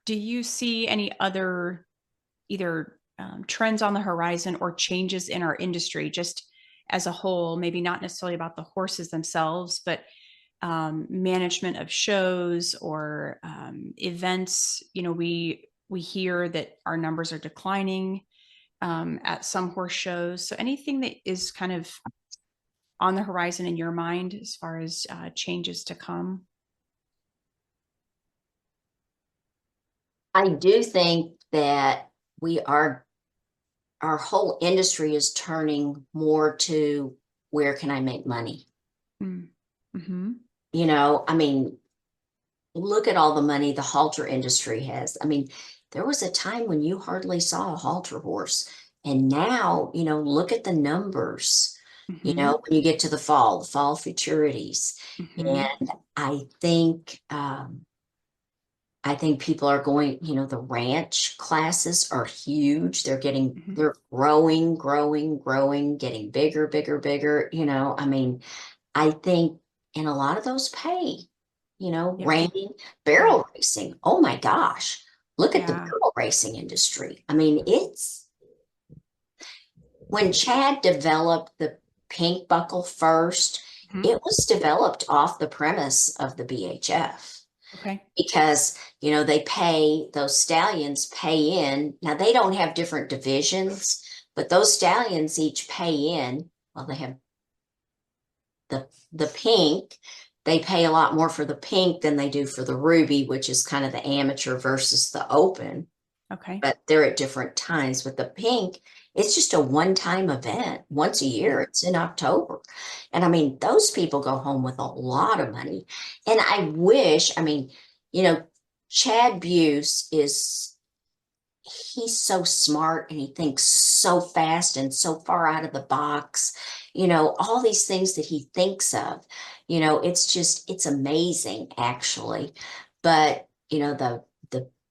do you see any other either trends on the horizon or changes in our industry just as a whole? Maybe not necessarily about the horses themselves, but management of shows or events. We hear that our numbers are declining at some horse shows. So anything that is kind of on the horizon in your mind as far as changes to come? I do think that we are, our whole industry is turning more to where can I make money? Mm-hmm. I mean, look at all the money the halter industry has. I mean, there was a time when you hardly saw a halter horse. And now, look at the numbers, Mm-hmm. when you get to the fall futurities. Mm-hmm. And I think people are going, the ranch classes are huge. Mm-hmm. They're growing, growing, growing, getting bigger, bigger, bigger. I mean, I think, and a lot of those pay, Yep. reining, Yeah. barrel racing. Oh my gosh. Look at the Yeah. barrel racing industry. I mean, when Chad developed the pink buckle first, Mm-hmm. it was developed off the premise of the BHF Okay. because, those stallions pay in. Now they don't have different divisions, but those stallions each pay in. Well, they have the pink, they pay a lot more for the pink than they do for the ruby, which is kind of the amateur versus the open, Okay. but they're at different times. With the pink, it's just a one-time event once a Yeah. year. It's in October. And I mean, those people go home with a lot of money. And I wish, I mean, you know, Chad Buse is he's so smart, and he thinks so fast and so far out of the box. All these things that he thinks of, it's amazing actually. But the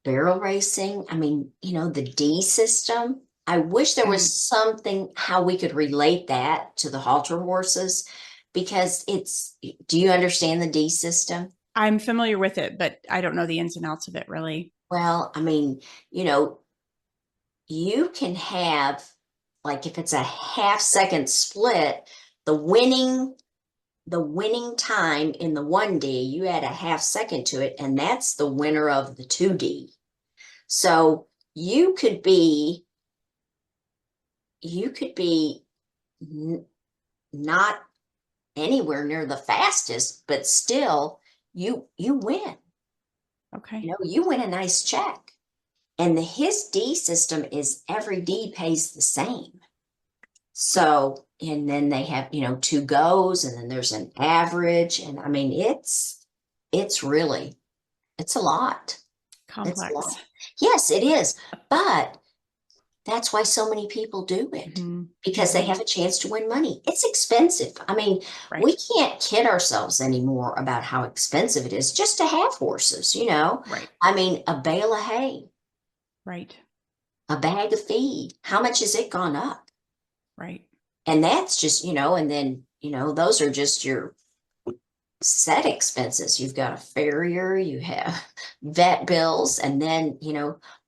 barrel racing, I mean, the D system. I wish there was Mhm. something how we could relate that to the halter horses because do you understand the D system? I'm familiar with it, but I don't know the ins and outs of it really. Well, I mean, you know, you can have, like, if it's a half-second split, the winning the winning time in the 1D, you add a half second to it, and that's the winner of the 2D. So you could be not anywhere near the fastest, but still you win. Okay. You win a nice check. And his D system is every D pays the same. So, and then they have, two goes, and then there's an average. And I mean, it's really, it's a lot. It's a Complex. lot. Yes, it is. But that's why so many people do it Hmm. because they Hmm. have a chance to win money. It's expensive. I mean, Right. we can't kid ourselves anymore about how expensive it is just to have horses. Right. I mean, a bale of hay, Right. a bag of feed, how much has it gone up? Right. And that's just, and then, those are just your set expenses. You've got a farrier, you have vet bills, and then,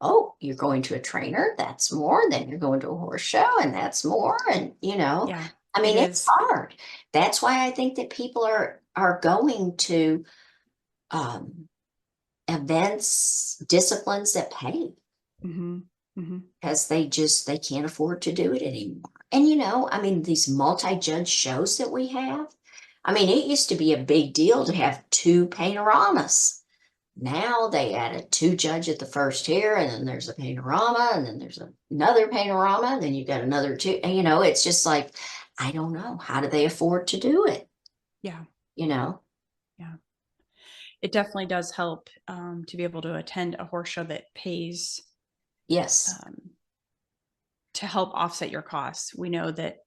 oh, you're going to a trainer, that's more. Then you're going to a horse show, and that's more. And, Yeah, I it mean, it's is. hard. That's why I think that people are going to um, events, disciplines that pay Hmm. Hmm. because they can't afford to do it anymore. And I mean, these multi-judge shows that we have, I mean, it used to be a big deal to have two panoramas. Now they added two judge at the first tier, and then there's a panorama, and then there's another panorama, and then you've got another two. And it's just like, I don't know. How do they afford to do it? Yeah. You know? Yeah. It definitely does help to be able to attend a horse show that pays Yes, um, to help offset your costs. We know that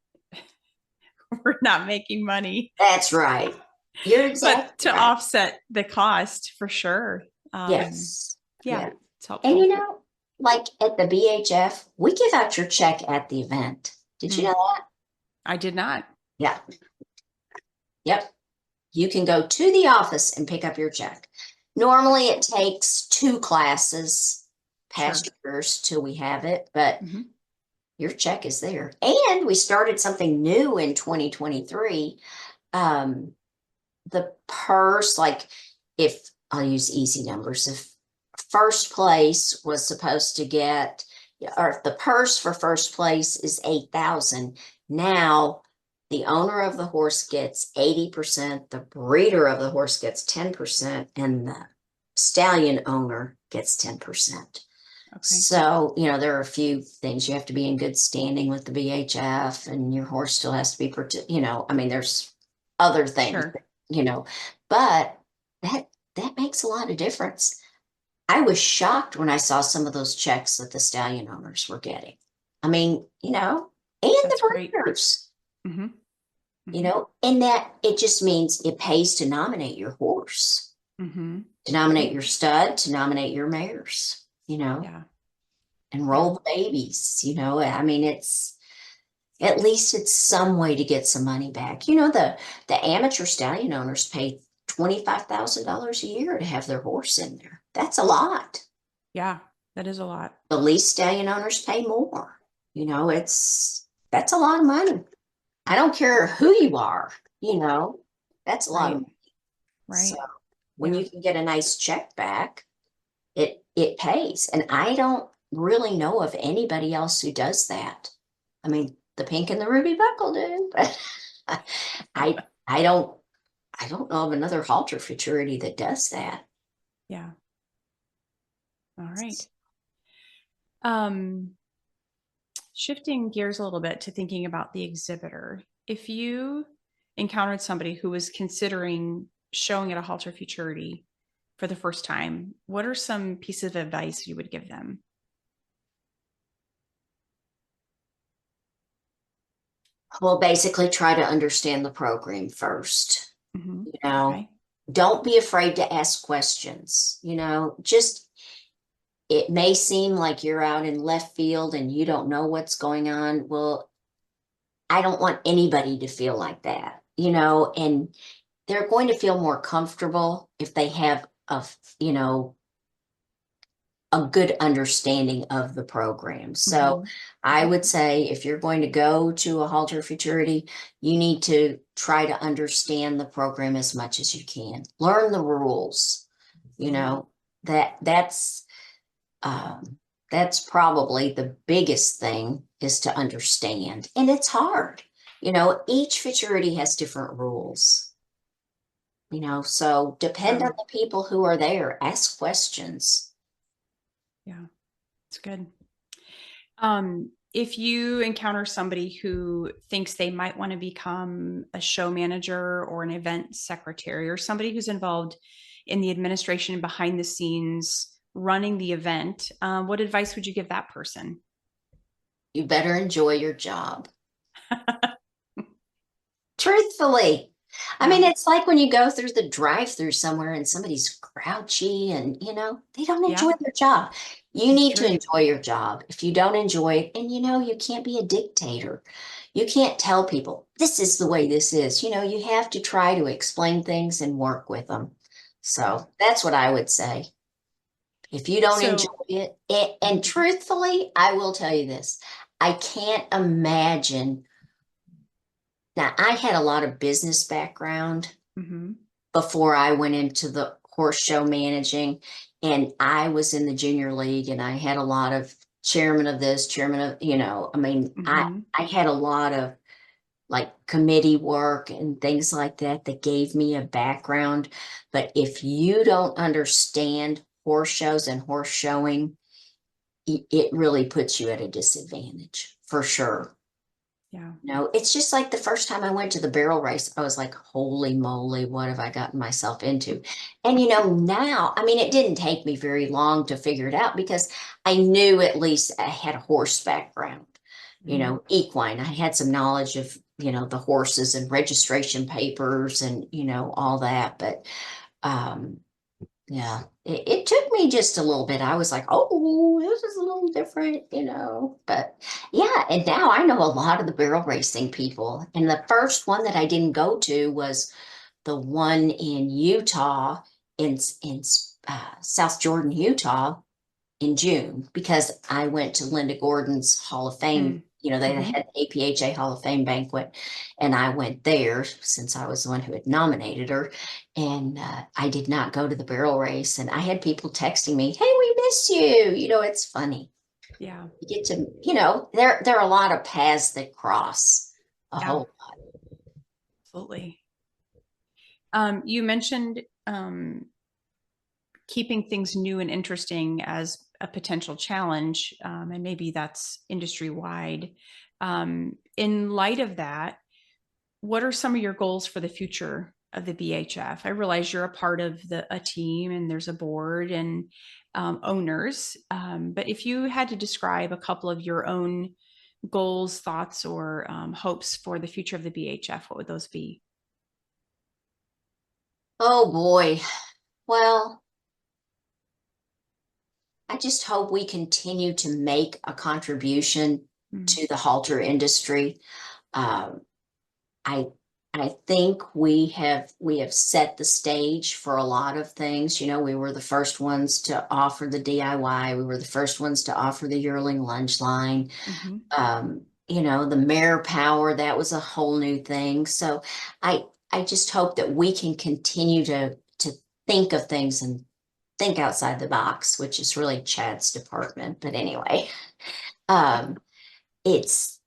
we're not making money, that's right. You're but exactly to right. offset the cost for sure. Yes. Yeah, Yeah. it's And helpful. like at the BHF, we give out your check at the event. Did you Mm, know that? I did not. Yeah. Yep. You can go to the office and pick up your check. Normally, it takes two classes Sure. past years till we have it, but Hmm. your check is there. And we started something new in 2023. Um, the purse, like if I'll use easy numbers, if first place was supposed to get, or if the purse for first place is 8,000, now the owner of the horse gets 80%, the breeder of the horse gets 10%, and the stallion owner gets 10%. Okay. So, there are a few things. You have to be in good standing with the BHF, and your horse still has to be, I mean, there's other things, Sure. you know, but that makes a lot of difference. I was shocked when I saw some of those checks that the stallion owners were getting. I mean, and the That's great. breeders, Hmm. Hmm. and that it just means it pays to nominate your horse, Hmm. to nominate your stud, to nominate your mares, Yeah. and Yeah. roll the babies. I mean, at least it's some way to get some money back. The amateur stallion owners pay $25,000 a year to have their horse in there. That's a lot. Yeah. That is a lot. The least stallion owners pay more. That's a lot of money. I don't care who you are, you know, that's a lot of Right. money. So Right. when Yeah. you can get a nice check back, it pays. And I don't really know of anybody else who does that. I mean, the pink and the ruby buckle do, but I don't know of another halter futurity that does that. Yeah. All right. Um, Shifting gears a little bit to thinking about the exhibitor. If you encountered somebody who was considering showing at a halter futurity for the first time, what are some pieces of advice you would give them? Well, basically try to understand the program first. Hmm. You know, Okay. don't be afraid to ask questions. Just it may seem like you're out in left field and you don't know what's going on. Well, I don't want anybody to feel like that, and they're going to feel more comfortable if they have you know, a good understanding of the program. So Mhm. I would say if you're going to go to a halter futurity, you need to try to understand the program as much as you can. Learn the rules, you Mhm. know, that's that's probably the biggest thing is to understand. And it's hard. Each futurity has different rules, so depend Yeah. on the people who are there, ask questions. Yeah. It's good. If you encounter somebody who thinks they might want to become a show manager or an event secretary or somebody who's involved in the administration behind the scenes running the event, what advice would you give that person? You better enjoy your job. Truthfully. I mean, Yeah, it's like when you go through the drive-through somewhere and somebody's grouchy and, they don't yeah, enjoy their job. You it's need to true. enjoy your job. If you don't enjoy it, and you can't be a dictator. You can't tell people this is the way this is. You have to try to explain things and work with them. Yeah. So that's what I would say. If you don't enjoy So, it, and truthfully, I will tell you this. I can't imagine. Now, I had a lot of business background mhm, before I went into the horse show managing, and I was in the junior league, and I had a lot of chairman of this, chairman of, I mean, mhm, I had a lot of like committee work and things like that that gave me a background. But if you don't understand horse shows and horse showing, it really puts you at a disadvantage for sure. yeah, No, it's just like the first time I went to the barrel race, I was like, holy moly, what have I gotten myself into? And now, I mean, it didn't take me very long to figure it out because I knew at least I had a horse background, mhm, equine. I had some knowledge of, the horses and registration papers and, all that. But um, yeah, it took me just a little bit. I was like, oh, this is a little different, But yeah, and now I know a lot of the barrel racing people. And the first one that I didn't go to was the one in Utah, in South Jordan, Utah, in June because I went to Linda Gordon's Hall of Fame. mm, They mhm, had the APHA Hall of Fame banquet, and I went there since I was the one who had nominated her. And I did not go to the barrel race. And I had people texting me, "Hey, we miss you." It's funny. yeah, You get to, there are a lot of paths that cross a yeah, whole. absolutely. You mentioned keeping things new and interesting as a potential challenge, and maybe that's industry wide. In light of that, what are some of your goals for the future of the BHF? I realize you're a part of a team and there's a board and owners, but if you had to describe a couple of your own goals, thoughts, or hopes for the future of the BHF, what would those be? Oh boy. Well, I just hope we continue to make a contribution Mm, to the halter industry. Um, I I think we have set the stage for a lot of things. We were the first ones to offer the DIY. We were the first ones to offer the yearling lunge line. mhm. The mare power, that was a whole new thing. So I just hope that we can continue to think of things and think outside the box, which is really Chad's department. But anyway, um, it's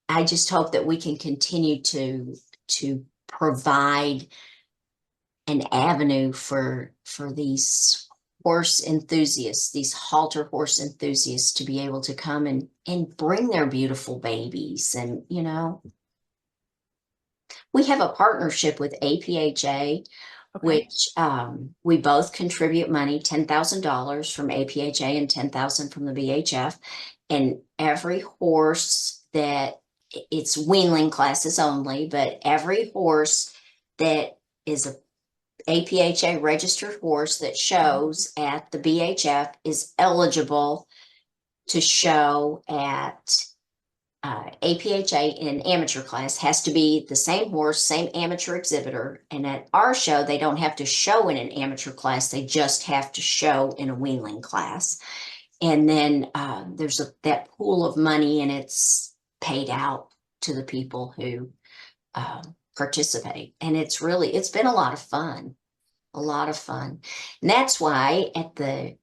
I just hope that we can continue to provide an avenue for these horse enthusiasts, these halter horse enthusiasts to be able to come and bring their beautiful babies. And we have a partnership with APHA, Okay. which we both contribute money, $10,000 from APHA and 10,000 from the BHF. And every horse that it's weanling classes only, but every horse that is APHA registered horse that shows at the BHF is eligible to show at APHA in amateur class. Has to be the same horse, same amateur exhibitor. And at our show, they don't have to show in an amateur class. They just have to show in a weanling class. And then there's that pool of money, and it's paid out to the people who participate. And it's been a lot of fun, a lot of fun. And that's why at the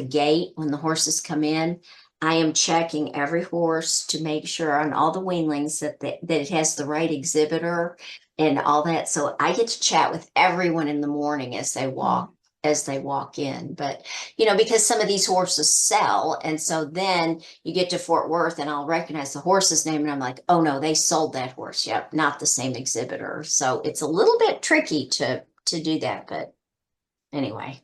gate, when the horses come in, I am checking every horse to make sure on all the weanlings that it has the right exhibitor and all that. So I get to chat with everyone in the morning as they walk in. But because some of these horses sell, and so then you get to Fort Worth and I'll recognize the horse's name and I'm like, oh no, they sold that horse. Yep, not the same exhibitor. So it's a little bit tricky to do that. But anyway,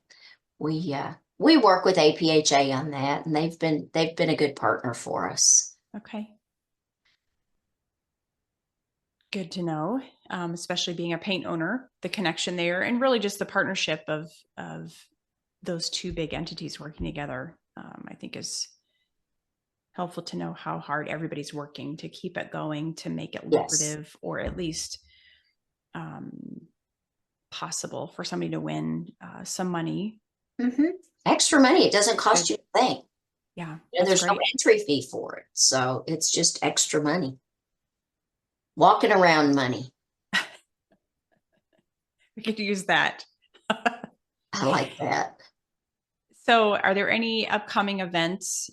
we work with APHA on that, and they've been a good partner for us. Okay. Good to know, especially being a paint owner, the connection there, and really just the partnership of those two big entities working together, I think is helpful to know how hard everybody's working to keep it going, to make it lucrative, or at least possible for somebody to win some money. Extra money. It doesn't cost you a thing. Yeah. There's no entry fee for it. So it's just extra money. Walking around money. We could use that. I like that. So are there any upcoming events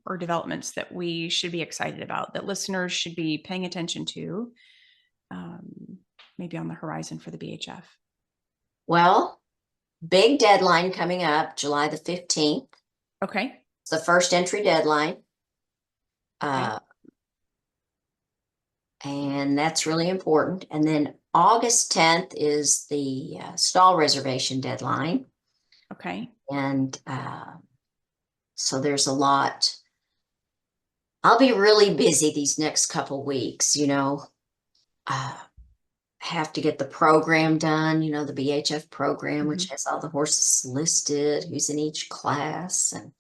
or developments that we should be excited about, that listeners should be paying attention to, maybe on the horizon for the BHF? Well, big deadline coming up, July the 15th. Okay. It's the first entry deadline. Okay. And that's really important. And then August 10th is the stall reservation deadline. Okay. And so there's a lot. I'll be really busy these next couple weeks, have to get the program done, the BHF program, which has all the horses listed, who's in each class and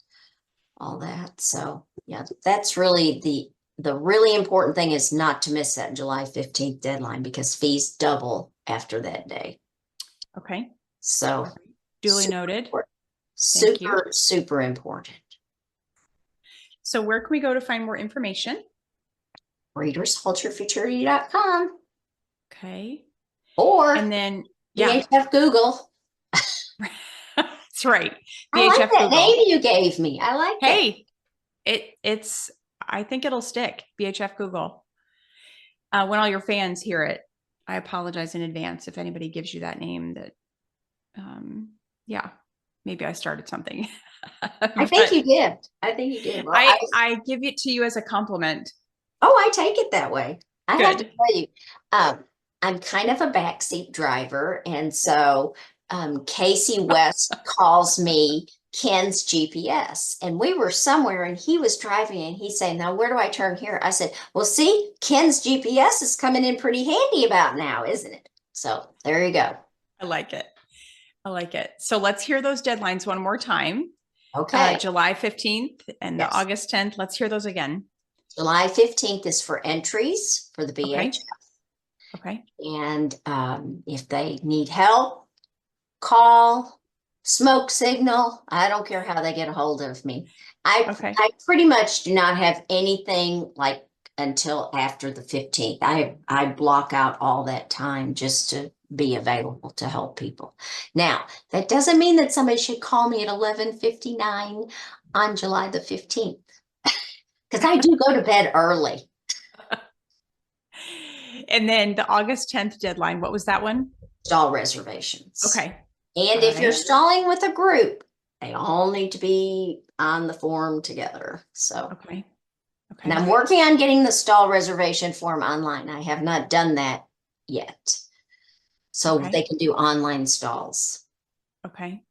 all that. So yeah, that's really the really important thing, is not to miss that July 15th deadline, because fees double after that day. Okay. So duly noted. Super important. So where can we go to find more information? BreedersHalterFuturity.com. Okay. And then BHF Google. That's right. I like that name you gave me. I like it. Hey, it's I think it'll stick. BHF Google. When all your fans hear it, I apologize in advance if anybody gives you that name. That, maybe I started something. I think you did. I think you did. Well, I give it to you as a compliment. Oh, I take it that way. I Good. have to tell you, I'm kind of a backseat driver, and so Casey West calls me Ken's GPS. And we were somewhere and he was driving and he's saying, now where do I turn here? I said, well, see, Ken's GPS is coming in pretty handy about now, isn't it? So there you go. I like it. I like it. So let's hear those deadlines one more time. Okay. July 15th and the August 10th. Let's hear those again. July 15th is for entries for the BHF. Okay. And if they need help, call, smoke signal. I don't care how they get a hold of me. I pretty much do not have anything like until after the 15th. I block out all that time just to be available to help people. Now, that doesn't mean that somebody should call me at 11:59 on July the 15th, because I do go to bed early. And then the August 10th deadline, what was that one? Stall reservations. Okay. And if you're stalling with a group, they all need to be on the form together. So, okay. And I'm working on getting the stall reservation form online. I have not done that yet. So they can do online stalls. Okay.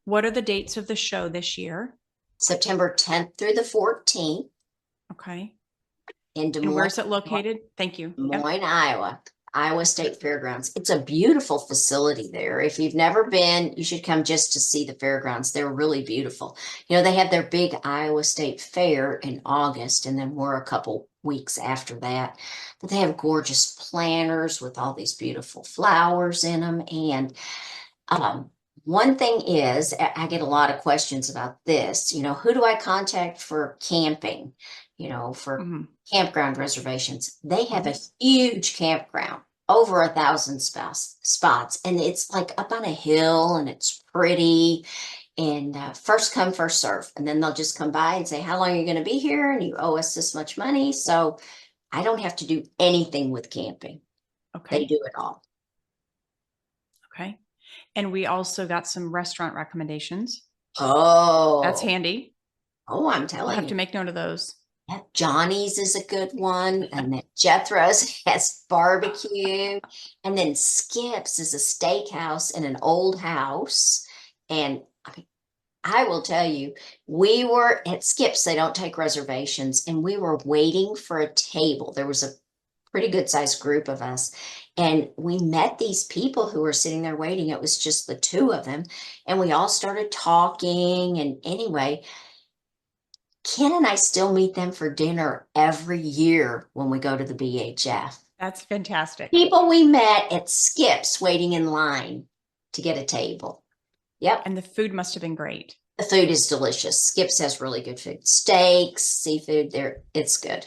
What are the dates of the show this year? September 10th through the 14th. Okay. In Des Moines. And where's it located? Thank you. Des Moines, Iowa. Iowa State Fairgrounds. It's a beautiful facility there. If you've never been, you should come just to see the fairgrounds. They're really beautiful. You know, they have their big Iowa State Fair in August, and then we're a couple weeks after that. But they have gorgeous planters with all these beautiful flowers in them. And um, one thing is, I get a lot of questions about this. You know, who do I contact for camping? You know, for Mm-hmm. campground reservations. They have Mm-hmm. a huge campground, over 1,000 spots, and it's like up on a hill, and it's pretty. And first come, first serve, and then they'll just come by and say, "How long are you going to be here?" And you owe us this much money. So I don't have to do anything with camping. They Okay. do it all. Okay. And we also got some restaurant recommendations. That's Oh, handy. oh, I'm We'll telling have you. to make note of those. Yeah, Johnny's is a good one, and then Jethro's has barbecue, and then Skip's is a steakhouse in an old house. And I mean, I will tell you, we were at Skip's, they don't take reservations, and we were waiting for a table. There was a pretty good sized group of us, and we met these people who were sitting there waiting. It was just the two of them, and we all started talking. And anyway, Ken and I still meet them for dinner every year when we go to the BHF. That's fantastic. People we met at Skip's waiting in line to get a table. Yep. And the food must have been great. The food is delicious. Skip's has really good food. Steaks, seafood, there it's good.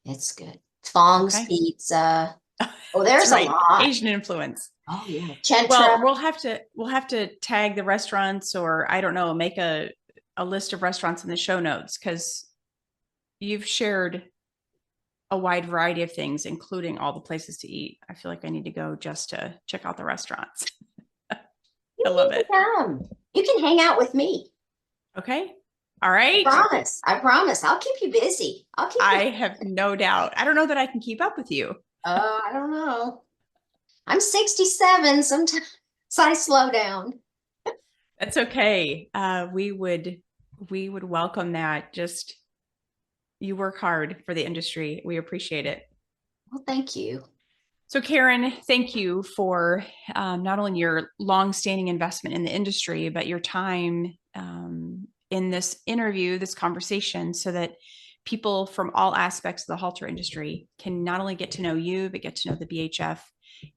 It's good. Fong's Okay. pizza. Oh, That's there's a right. lot. Asian influence. Oh yeah. Chentra. Well, we'll have to tag the restaurants, or I don't know, make a list of restaurants in the show notes, because you've shared a wide variety of things, including all the places to eat. I feel like I need to go just to check out the restaurants. I You love need to it. come. You can hang out with me. Okay. All right. Promise. I promise. I'll keep you busy. I'll keep you. I have no doubt. I don't know that I can keep up with you. I don't know. I'm 67. Sometimes I slow down. That's okay. We would welcome that. Just you work hard for the industry. We appreciate it. Well, thank you. So, Karen, thank you for not only your long-standing investment in the industry, but your time in this interview, this conversation, so that people from all aspects of the halter industry can not only get to know you, but get to know the BHF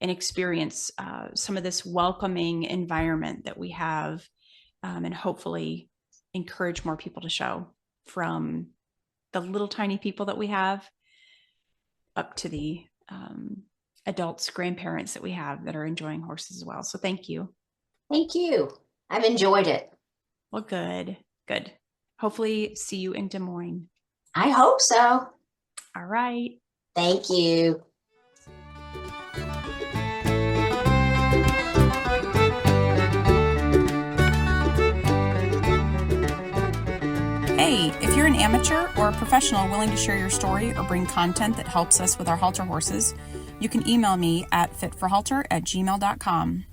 and experience some of this welcoming environment that we have, and hopefully encourage more people to show, from the little tiny people that we have up to the adults, grandparents that we have that are enjoying horses as well. So thank you. Thank you. I've enjoyed it. Well, good, good. Hopefully see you in Des Moines. I hope so. All right. Thank you. Hey, if you're an amateur or a professional willing to share your story or bring content that helps us with our halter horses, you can email me at fitforhalter@gmail.com.